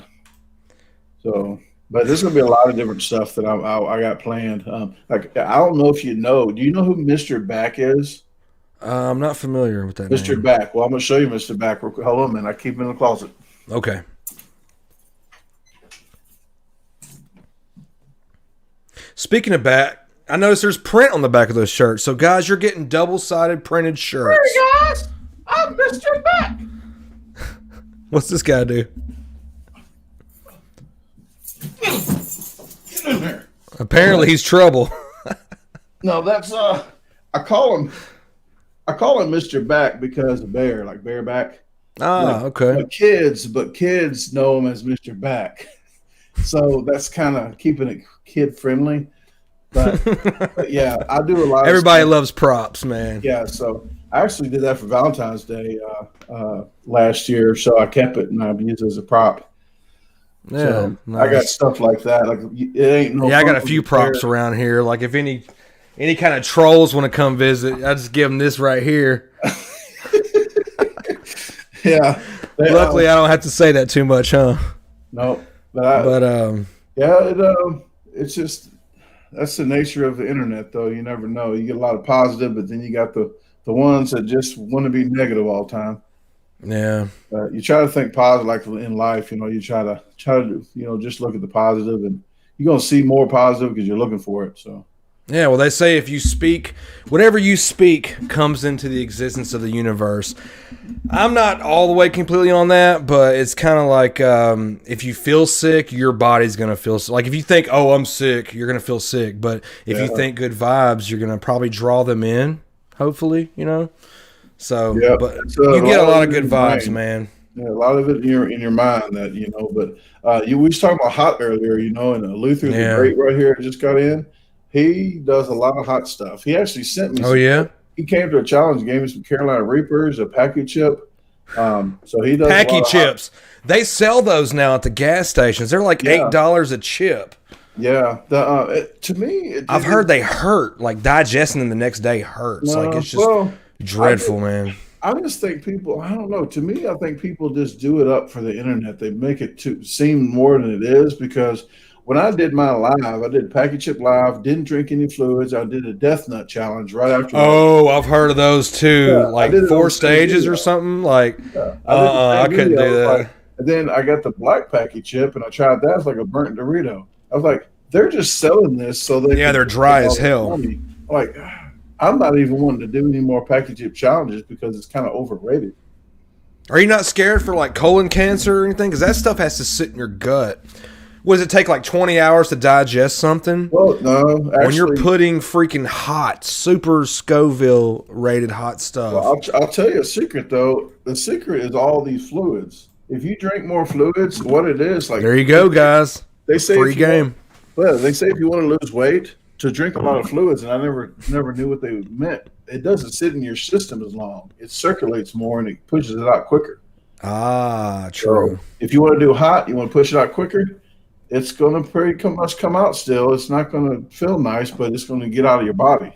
E: So, but there's going to be a lot of different stuff that I got planned. Like, I don't know if you know. Do you know who Mr. Back is?
D: I'm not familiar with that
E: Mr.
D: name.
E: Back. Well, I'm going to show you Mr. Back. Hold on a minute. I keep him in the closet.
D: Okay. Speaking of back, I noticed there's print on the back of those shirts. So, guys, you're getting double-sided printed shirts.
E: Hey, guys. I'm Mr. Back.
D: What's this guy do?
E: Get in there.
D: Apparently, he's trouble.
E: No, that's I call him Mr. Back because of bear, like bareback.
D: Okay.
E: But kids know him as Mr. Back. So that's kind of keeping it kid friendly. But yeah, I do a lot.
D: Everybody loves props, man.
E: Yeah, so I actually did that for Valentine's Day last year. So I kept it and I've used it as a prop.
D: Yeah,
E: So
D: nice.
E: I got stuff like that. Like it ain't no.
D: Yeah, I got a
E: fun
D: few
E: with bear.
D: props around here. Like if any kind of trolls want to come visit, I just give them this right here.
E: Yeah.
D: Luckily, I don't have to say that too much, huh?
E: No,
D: Yeah,
E: it's just that's the nature of the internet, though. You never know. You get a lot of positive, but then you got the ones that just want to be negative all the time.
D: yeah.
E: You try to think positive, like in life. You try to just look at the positive, and you're gonna see more positive because you're looking for it. So
D: Yeah, well, they say if you speak, whatever you speak comes into the existence of the universe. I'm not all the way completely on that, but it's kind of like if you feel sick, your body's going to feel sick. Like if you think, oh, I'm sick, you're going to feel sick. But if you think good vibes, you're going to probably draw them in, hopefully, So,
E: Yeah,
D: but
E: it's,
D: you get a lot of good
E: in your
D: vibes,
E: mind.
D: man.
E: yeah, a lot of it in your mind that But we was talking about hot earlier, and Luther
D: Yeah.
E: the Great right here just got in. He does a lot of hot stuff. He actually sent me.
D: Oh, yeah?
E: He came to a challenge, gave me some Carolina Reapers, a Packy chip. So he does a lot
D: Packy
E: of
D: chips. They sell those now at the gas stations. They're like
E: Yeah.
D: $8 a chip.
E: Yeah, to me,
D: I've heard they hurt. Like digesting them the next day hurts. Like it's just dreadful, man.
E: I just think people. I don't know. To me, I think people just do it up for the internet. They make it to seem more than it is because when I did my live, I did Packy Chip live. Didn't drink any fluids. I did a Death Nut challenge right after.
D: Oh, I've heard of those too.
E: Yeah, I
D: like
E: did it
D: 4
E: on
D: stages
E: video.
D: or something. Like,
E: I did the
D: I
E: same
D: couldn't
E: video.
D: do that.
E: And then I got the Black Packy Chip, and I tried that. It's like a burnt Dorito. I was like, they're just selling this so they.
D: Yeah,
E: can
D: they're dry
E: make all
D: as
E: the
D: hell.
E: money. Like, I'm not even wanting to do any more Packy Chip challenges because it's kind of overrated.
D: Are you not scared for like colon cancer or anything? Because that stuff has to sit in your gut. What does it take, like 20 hours to digest something?
E: Well, no, actually,
D: When you're putting freaking hot, super Scoville rated hot stuff.
E: well, I'll tell you a secret though. The secret is all these fluids. If you drink more fluids, what it is like.
D: There you go, guys.
E: They say
D: Free
E: if you
D: game.
E: they say if you want to lose weight, to drink a lot of fluids, and I never knew what they meant. It doesn't sit in your system as long. It circulates more and it pushes it out quicker.
D: Ah, true.
E: So if you want to do hot, you want to push it out quicker. It's going to pretty much come out still. It's not going to feel nice, but it's going to get out of your body.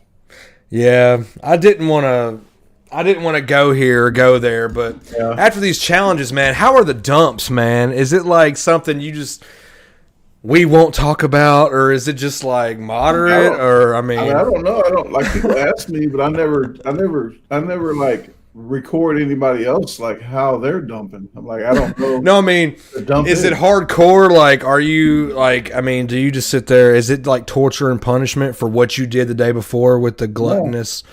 D: Yeah, I didn't want to go here or go there, but
E: Yeah.
D: after these challenges, man, how are the dumps, man? Is it like something we won't talk about, or is it just like moderate? Or I mean,
E: I don't know. I don't like people ask me, but I never like record anybody else like how they're dumping. I'm like, I don't know.
D: No, I mean,
E: the dump
D: is it hardcore? Like, are you like? I mean, do you just sit there? Is it like torture and punishment for what you did the day before with the gluttonous?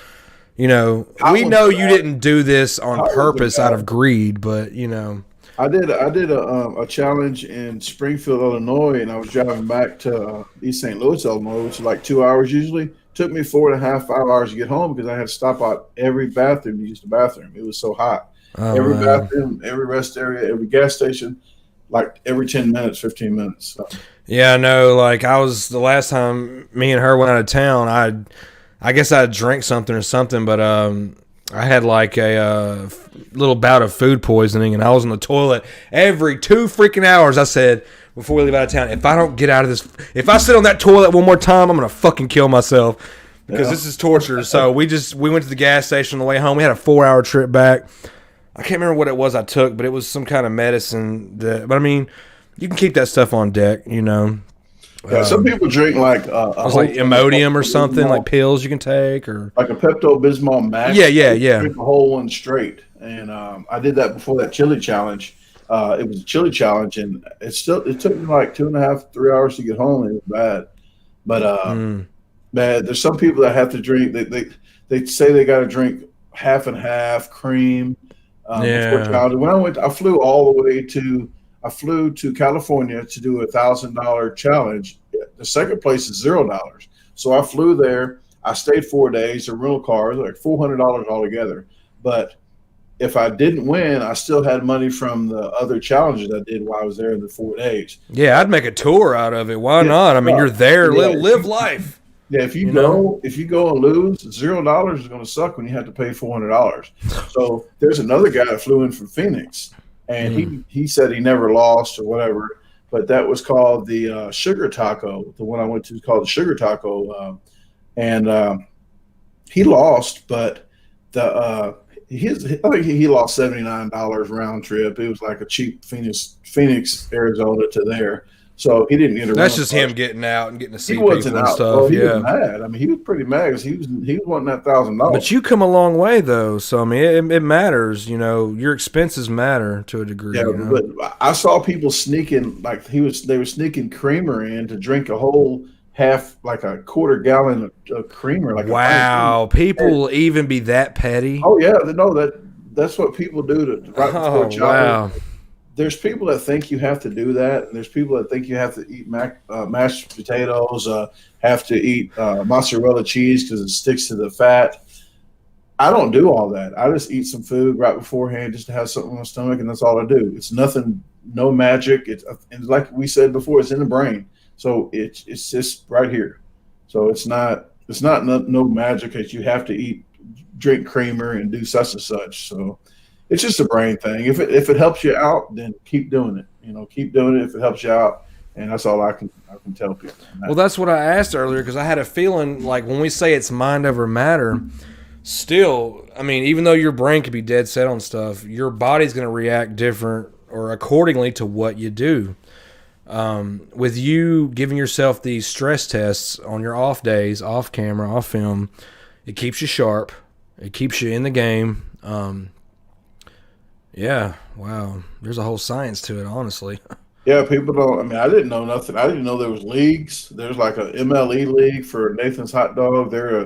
D: You know, we know you didn't do this on purpose out of greed, but you know.
E: I did a challenge in Springfield, Illinois, and I was driving back to East St. Louis, Illinois, which is like 2 hours usually. Took me 4.5, 5 hours to get home because I had to stop out every bathroom to use the bathroom. It was so hot. Every bathroom, every rest area, every gas station, like every 10 minutes, 15 minutes. So.
D: Yeah, I know. Like I was the last time me and her went out of town. I guess I drank something or something, but I had like a little bout of food poisoning, and I was in the toilet every 2 freaking hours. I said before we leave out of town, if I don't get out of this, if I sit on that toilet one more time, I'm gonna fucking kill myself because this is torture. So we went to the gas station on the way home. We had a 4-hour trip back. I can't remember what it was I took, but it was some kind of medicine. But I mean, you can keep that stuff on deck, you know.
E: Yeah, some people drink like
D: it was like Imodium or something, like pills you can take, or
E: like a Pepto-Bismol Max.
D: Yeah.
E: Drink a whole one straight, and I did that before that chili challenge. It was a chili challenge, and it took me like 2.5, 3 hours to get home. It was bad, but man, there's some people that have to drink. They say they got to drink half and half cream. Before challenge. When I flew all the way to. I flew to California to do $1,000 challenge. The second place is $0. So I flew there. I stayed 4 days. A rental car, like $400 altogether. But if I didn't win, I still had money from the other challenges I did while I was there in the 4 days.
D: Yeah, I'd make a tour out of it. Why not? I mean, you're there. Live life.
E: Yeah, if you go and lose, $0 is going to suck when you have to pay $400. So there's another guy that flew in from Phoenix. And he said he never lost or whatever, but that was called the Sugar Taco. The one I went to was called the Sugar Taco, and he lost, but I think he lost $79 round trip. It was like a cheap Phoenix, Arizona to there. So he didn't get a.
D: That's just him getting out and getting to see
E: he
D: people
E: wasn't
D: and
E: out.
D: stuff.
E: Well, he was mad. I mean, he was pretty mad because he was wanting that $1,000.
D: But you come a long way though, so I mean, it matters. You know, your expenses matter to a degree.
E: Yeah,
D: you know?
E: But I saw people sneaking like they were sneaking creamer in to drink a whole half, like a quarter gallon of creamer. Like
D: wow, people will even be that petty.
E: Oh yeah, that's what people do to right before challenge.
D: Wow.
E: There's people that think you have to do that, and there's people that think you have to eat mashed potatoes, have to eat mozzarella cheese because it sticks to the fat. I don't do all that. I just eat some food right beforehand just to have something on my stomach, and that's all I do. It's nothing, no magic. It's like we said before, it's in the brain, so it's just right here. So it's not no magic that you have to drink creamer and do such and such. So. It's just a brain thing. If it helps you out, then keep doing it. You know, keep doing it if it helps you out, and that's all I can tell people.
D: Well, that's what I asked earlier because I had a feeling like when we say it's mind over matter, still, I mean, even though your brain could be dead set on stuff, your body's going to react different or accordingly to what you do. With you giving yourself these stress tests on your off days, off camera, off film, it keeps you sharp. It keeps you in the game. Yeah, wow. There's a whole science to it, honestly.
E: Yeah, people don't. I mean, I didn't know nothing. I didn't know there was leagues. There's like a MLE league for Nathan's Hot Dog. They're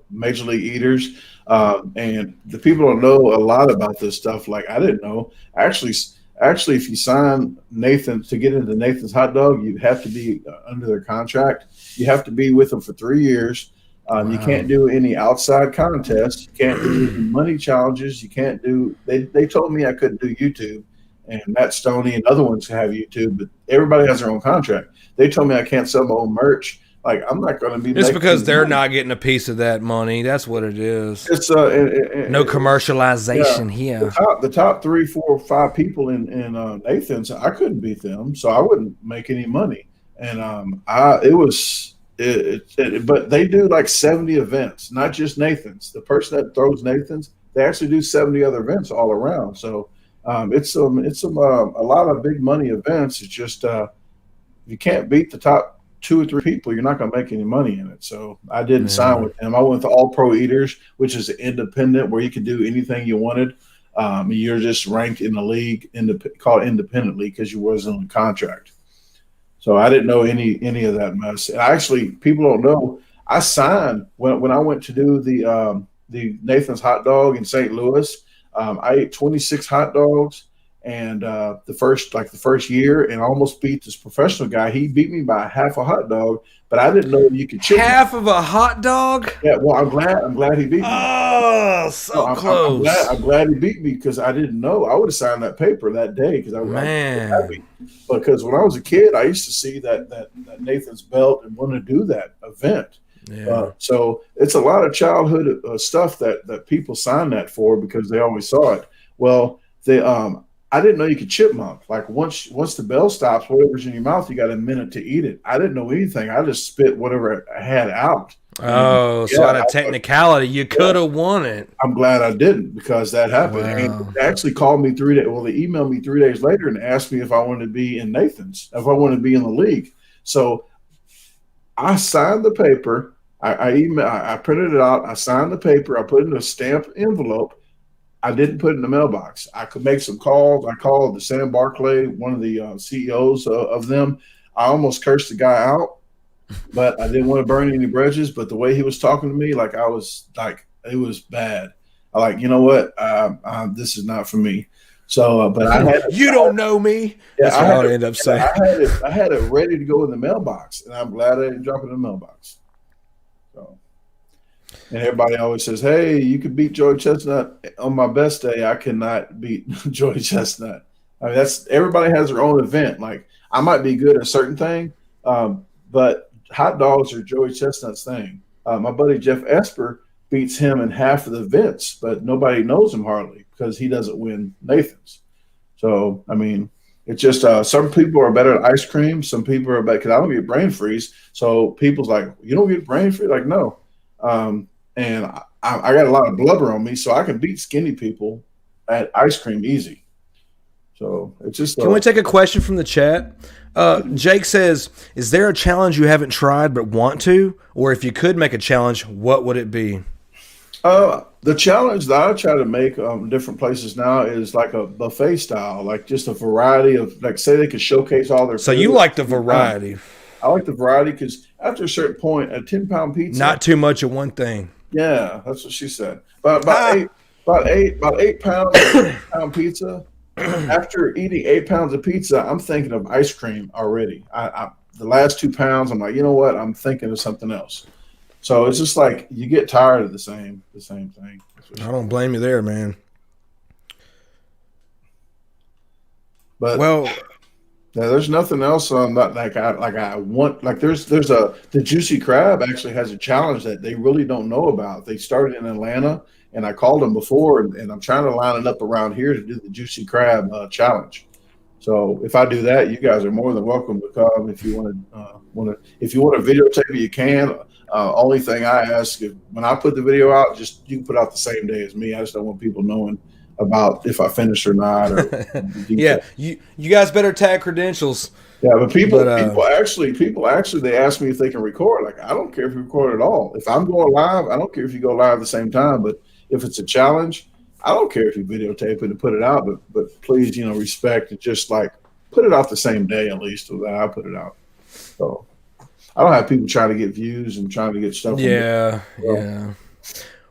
E: major league eaters, and the people don't know a lot about this stuff. Like I didn't know. Actually, if you sign Nathan to get into Nathan's Hot Dog, you have to be under their contract. You have to be with them for 3 years. Wow. You can't do any outside contests. You can't do any money challenges. You can't do. They told me I couldn't do YouTube, and Matt Stoney and other ones have YouTube, but everybody has their own contract. They told me I can't sell my own merch. Like I'm not going to be.
D: It's because they're not getting a piece of that money. That's what it is.
E: It's
D: no commercialization here.
E: The top 3, 4, 5 people in Nathan's, I couldn't beat them, so I wouldn't make any money. And but they do like 70 events, not just Nathan's. The person that throws Nathan's, they actually do 70 other events all around. So it's a lot of big money events. It's just you can't beat the top 2 or 3 people, you're not going to make any money in it. So I didn't sign with them. I went to All Pro Eaters, which is independent, where you could do anything you wanted. You're just ranked in the league, called independent league, because you wasn't on a contract. So I didn't know any of that mess. And actually, people don't know, I signed when I went to do the Nathan's hot dog in St. Louis. I ate 26 hot dogs, and the first year, and I almost beat this professional guy. He beat me by half a hot dog, but I didn't know you could chip
D: Half of a hot dog?
E: Yeah, well, I'm glad he beat me.
D: Oh, so close.
E: I'm glad he beat me, because I didn't know. I would have signed that paper that day, because I was happy. Because when I was a kid, I used to see that Nathan's belt and want to do that event.
D: Yeah.
E: So it's a lot of childhood stuff that people sign that for, because they always saw it. Well, I didn't know you could chipmunk. Like once the bell stops, whatever's in your mouth, you got a minute to eat it. I didn't know anything. I just spit whatever I had out.
D: Oh, so out of technicality, you could have won it.
E: I'm glad I didn't, because that happened.
D: Wow.
E: And they actually called me 3 days. Well, they emailed me 3 days later and asked me if I wanted to be in Nathan's, if I wanted to be in the league. So I signed the paper. I printed it out. I signed the paper. I put it in a stamped envelope. I didn't put it in the mailbox. I could make some calls. I called the Sam Barclay, one of the CEOs of them. I almost cursed the guy out, but I didn't want to burn any bridges. But the way he was talking to me, like I was like, it was bad. I like, you know what? This is not for me. So, but I had
D: you don't know me.
E: Yeah,
D: That's what I would end up saying.
E: I had it ready to go in the mailbox, and I'm glad I didn't drop it in the mailbox. So, and everybody always says, "Hey, you could beat Joey Chestnut on my best day." I cannot beat Joey Chestnut. I mean, everybody has their own event. Like I might be good at a certain thing, but hot dogs are Joey Chestnut's thing. My buddy Jeff Esper beats him in half of the events, but nobody knows him hardly because he doesn't win Nathan's. So, I mean, it's just some people are better at ice cream. Some people are better because I don't get brain freeze. So people's like, you don't get brain freeze? Like, no. And I got a lot of blubber on me, so I can beat skinny people at ice cream easy. So it's just.
D: Can we take a question from the chat? Jake says, is there a challenge you haven't tried but want to? Or if you could make a challenge, what would it be?
E: The challenge that I try to make different places now is like a buffet style, like just a variety of, like say they could showcase all their
D: So
E: food.
D: you like the variety.
E: I like the variety because after a certain point, a 10-pound pizza.
D: Not too much of one thing.
E: Yeah, that's what she said. About 8 pounds of pound pizza. After eating 8 pounds of pizza, I'm thinking of ice cream already. The last 2 pounds, I'm like, you know what? I'm thinking of something else. So it's just like you get tired of the same thing.
D: I don't blame you there, man.
E: But
D: well,
E: yeah, there's nothing else that I want. Like the Juicy Crab actually has a challenge that they really don't know about. They started in Atlanta, and I called them before, and I'm trying to line it up around here to do the Juicy Crab challenge. So if I do that, you guys are more than welcome to come. If you want to videotape it, you can. Only thing I ask is when I put the video out, just you can put out the same day as me. I just don't want people knowing about if I finish or not. Or
D: yeah, you guys better tag credentials.
E: Yeah, but people actually they ask me if they can record. Like I don't care if you record at all. If I'm going live, I don't care if you go live at the same time. But if it's a challenge, I don't care if you videotape it and put it out. But please, respect and just like put it out the same day at least so that I put it out. So I don't have people trying to get views and trying to get stuff.
D: Yeah.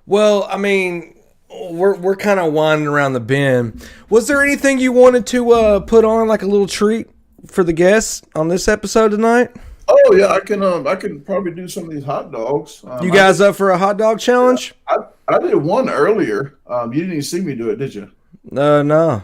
D: Well, I mean, we're kind of winding around the bend. Was there anything you wanted to put on, like a little treat for the guests on this episode tonight?
E: Oh yeah, I can probably do some of these hot dogs.
D: You guys up for a hot dog challenge?
E: I did one earlier. You didn't even see me do it, did you?
D: No.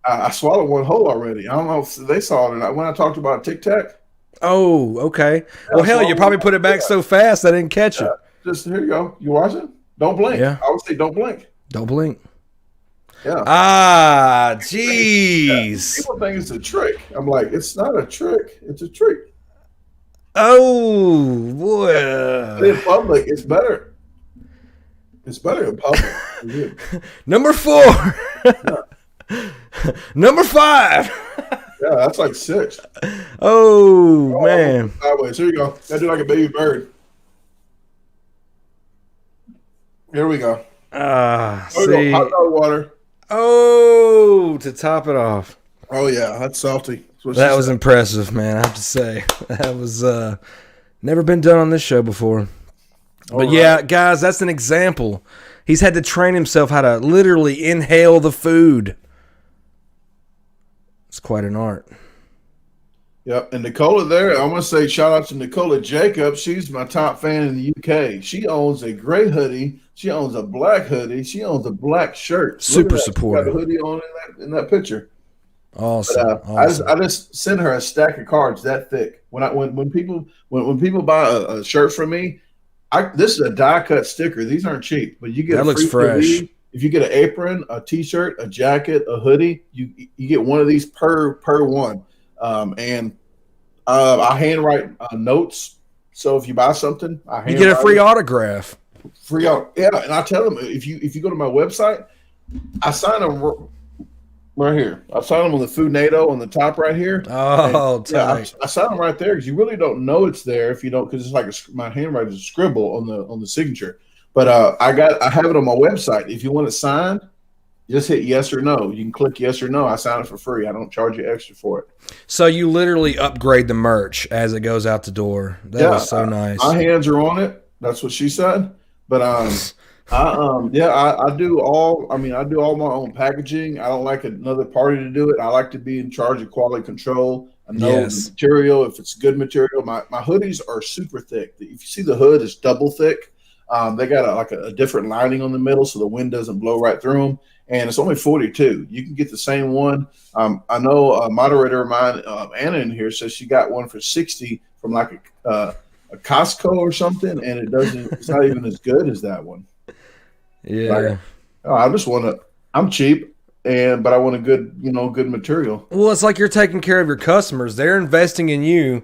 E: I swallowed one whole already. I don't know if they saw it or not. When I talked about Tic Tac.
D: Oh, okay. Well, hell, you probably put it back so fast I didn't catch it.
E: Just here you go. You watching? Don't blink.
D: Yeah.
E: I would say don't blink.
D: Don't blink.
E: Yeah.
D: Ah, jeez.
E: People think it's a trick. I'm like, it's not a trick. It's a treat.
D: Oh, boy.
E: But in public, it's better. It's better in public.
D: Number 4. Yeah. Number 5.
E: Yeah, that's like 6.
D: Oh, man.
E: sideways. Here you go. Gotta do like a baby bird. Here we go. There we
D: See.
E: go. Hot dog water.
D: Oh, to top it off.
E: Oh yeah, that's salty. That's what
D: That
E: she
D: was
E: said.
D: impressive, man. I have to say. That was never been done on this show before. But yeah, guys, that's an example. He's had to train himself how to literally inhale the food. It's quite an art.
E: Yep, and Nicola there, I want to say shout out to Nicola Jacobs. She's my top fan in the UK. She owns a gray hoodie. She owns a black hoodie. She owns a black shirt.
D: Super
E: Look at that. She
D: supportive.
E: got a hoodie on in that picture.
D: Awesome.
E: But,
D: Awesome.
E: I just send her a stack of cards that thick. When people buy a shirt from me, this is a die cut sticker. These aren't cheap, but you get
D: That
E: a
D: looks
E: free
D: fresh.
E: hoodie. If you get an apron, a t-shirt, a jacket, a hoodie, you get one of these per one. And I handwrite notes. So if you buy something,
D: You get a free autograph.
E: free out. Yeah, and I tell them if you go to my website, I sign them right here. I sign them on the Food NATO on the top right here.
D: Oh,
E: And, yeah,
D: tight.
E: I sign them right there because you really don't know it's there if you don't, because it's like my handwriting is a scribble on the signature. But I have it on my website. If you want it signed, just hit yes or no. You can click yes or no. I sign it for free. I don't charge you extra for it.
D: So you literally upgrade the merch as it goes out the door. That was so nice.
E: My hands are on it. That's what she said. But I do all. I mean, I do all my own packaging. I don't like another party to do it. I like to be in charge of quality control. I know
D: Yes.
E: the material. If it's good material, my hoodies are super thick. If you see the hood, it's double thick. They got a different lining on the middle, so the wind doesn't blow right through them. And it's only 42. You can get the same one. I know a moderator of mine, Anna in here, says she got one for 60 from like a Costco or something, and it's not even as good as that one.
D: Yeah.
E: I just want to. I'm cheap, but I want a good material.
D: Well, it's like you're taking care of your customers. They're investing in you,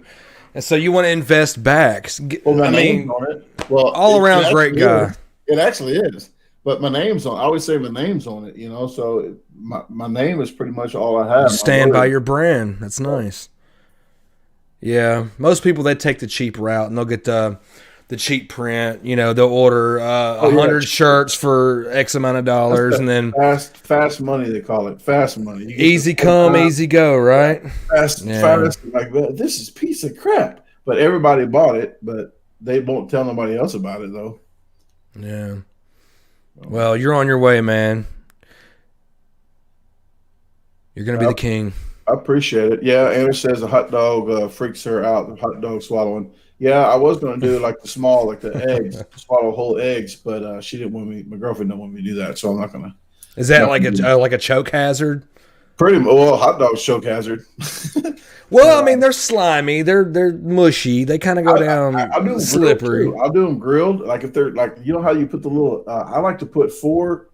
D: and so you want to invest back.
E: Well, my
D: I
E: name's
D: mean,
E: on it. Well,
D: all around
E: it
D: great
E: actually
D: guy.
E: is. It actually is. But my name's on. I always say my name's on it. So my name is pretty much all I have.
D: stand by your brand. That's nice. Yeah, most people, they take the cheap route and they'll get the cheap print. They'll order 100 shirts for X amount of dollars, and then
E: fast money, they call it. Fast money. You get
D: easy
E: the
D: come, easy go, right?
E: fast. Like, this is a piece of crap. But everybody bought it, but they won't tell nobody else about it though.
D: Yeah. Well, you're on your way, man. You're gonna be the king.
E: I appreciate it. Yeah, Anna says a hot dog freaks her out. The hot dog swallowing. Yeah, I was going to do like the small, like the eggs, swallow whole eggs, but she didn't want me. My girlfriend didn't want me to do that, so I'm not going to.
D: Is that like a choke hazard?
E: Pretty well, hot dog's choke hazard.
D: Well, I mean, they're slimy. They're mushy. They kind of go down
E: I do them
D: slippery.
E: grilled, too. I'll do them grilled. Like if they're like, you know how you put the little. I like to put 4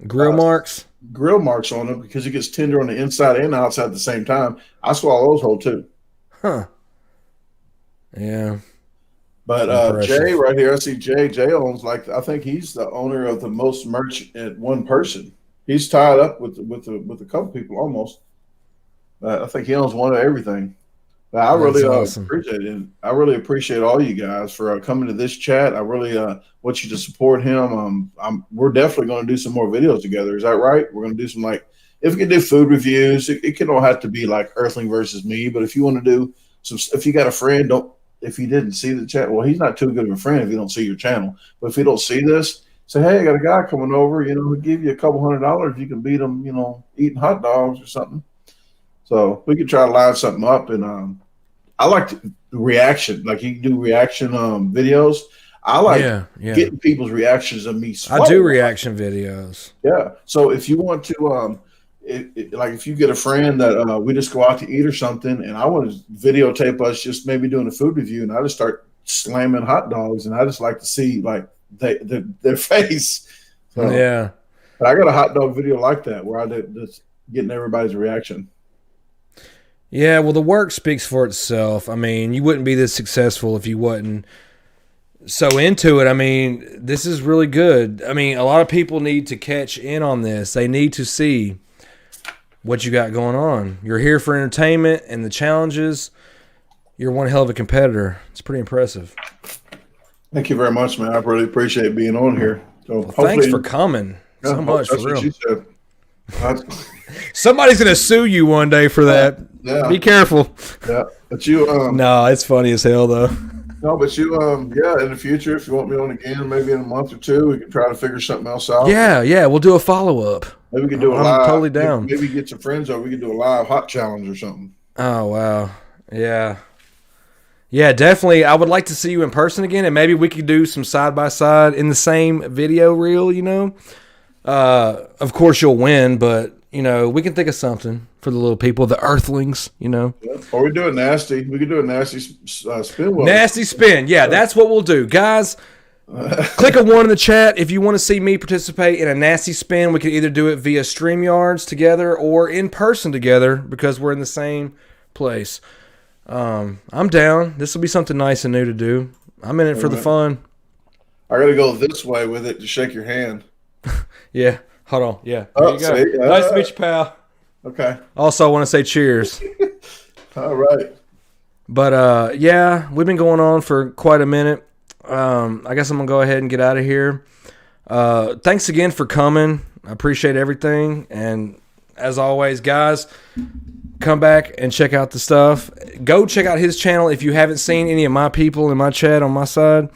D: Grill marks.
E: grill marks on them because it gets tender on the inside and outside at the same time. I swallow those whole too.
D: Huh. Yeah.
E: But
D: Impressive.
E: Jay right here, I see Jay. Jay owns I think he's the owner of the most merch at one person. He's tied up with a couple people almost. I think he owns one of everything. But I really
D: awesome.
E: appreciate it. I really appreciate all you guys for coming to this chat. I really want you to support him. We're definitely going to do some more videos together. Is that right? We're going to do some if we can do food reviews. It can all have to be like Earthling versus me. But if you want to do if you got a friend, if you didn't see the chat, well, he's not too good of a friend if you don't see your channel. But if you don't see this, say, hey, I got a guy coming over. He'll give you a couple $100 if you can beat him. Eating hot dogs or something. So we could try to line something up, and I like the reaction. Like you can do reaction videos. I like getting people's reactions of me.
D: I do reaction videos.
E: Yeah. So if you want to, if you get a friend that we just go out to eat or something, and I want to videotape us just maybe doing a food review, and I just start slamming hot dogs, and I just like to see their face. So,
D: Yeah.
E: But I got a hot dog video like that where I did just getting everybody's reaction.
D: Yeah, well, the work speaks for itself. I mean, you wouldn't be this successful if you wasn't so into it. I mean, this is really good. I mean, a lot of people need to catch in on this. They need to see what you got going on. You're here for entertainment and the challenges. You're one hell of a competitor. It's pretty impressive.
E: Thank you very much, man. I really appreciate being on here. So
D: Thanks for coming
E: yeah,
D: so much, for
E: that's what
D: real.
E: she said. That's-
D: Somebody's going to sue you one day for that.
E: yeah.
D: Be careful.
E: yeah, but you
D: No, it's funny as hell, though.
E: no, but you yeah, in the future, if you want me on again, maybe in a month or two, we can try to figure something else out.
D: Yeah, we'll do a follow-up.
E: Maybe we can do a
D: I'm
E: live.
D: totally down.
E: Maybe get some friends over. We can do a live hot challenge or something.
D: Oh, wow. Yeah. Yeah, definitely. I would like to see you in person again, and maybe we could do some side-by-side in the same video reel, you know? Of course, you'll win, but, you know, we can think of something for the little people, the earthlings, you know?
E: Yeah. Or we do a nasty. We could do a nasty spin wheel.
D: Nasty spin. Yeah, that's what we'll do. Guys, click a 1 in the chat if you want to see me participate in a nasty spin. We can either do it via StreamYards together or in person together because we're in the same place. I'm down. This will be something nice and new to do. I'm in it for the fun.
E: I got to go this way with it to shake your hand.
D: Yeah. Hold on. Yeah.
E: Oh,
D: There you go.
E: see?
D: Nice to meet you, pal.
E: Okay.
D: Also, I want to say cheers.
E: All right.
D: But yeah, we've been going on for quite a minute. I guess I'm gonna go ahead and get out of here. Thanks again for coming. I appreciate everything. And as always, guys, come back and check out the stuff. Go check out his channel if you haven't seen any of my people in my chat on my side.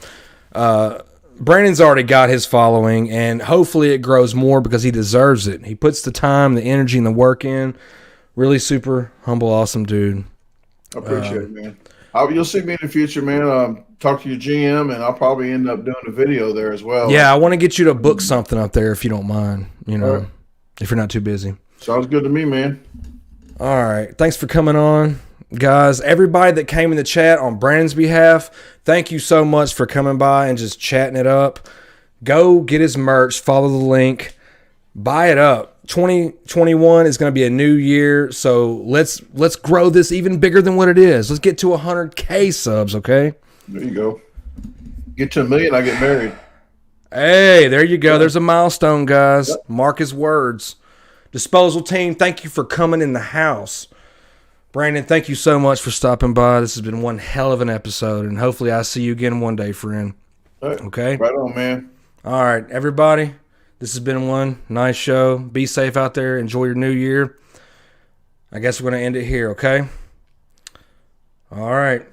D: Brandon's already got his following, and hopefully it grows more because he deserves it. He puts the time, the energy, and the work in. Really super humble, awesome dude.
E: I appreciate it, man. You'll see me in the future, man. Talk to your GM, and I'll probably end up doing a video there as well.
D: Yeah, I want to get you to book something up there if you don't mind, you know,
E: Right.
D: if you're not too busy.
E: Sounds good to me, man.
D: All right. Thanks for coming on, guys. Everybody that came in the chat on Brandon's behalf, thank you so much for coming by and just chatting it up. Go get his merch. Follow the link. Buy it up. 2021 is going to be a new year, so let's grow this even bigger than what it is. Let's get to 100K subs, okay?
E: There you go. Get to 1 million, I get married.
D: Hey, there you go. There's a milestone, guys. Mark his words. Disposal team, thank you for coming in the house. Brandon, thank you so much for stopping by. This has been one hell of an episode, and hopefully I see you again one day, friend.
E: All right.
D: Okay?
E: Right on, man.
D: All right, everybody. This has been one nice show. Be safe out there. Enjoy your new year. I guess we're going to end it here, okay? All right.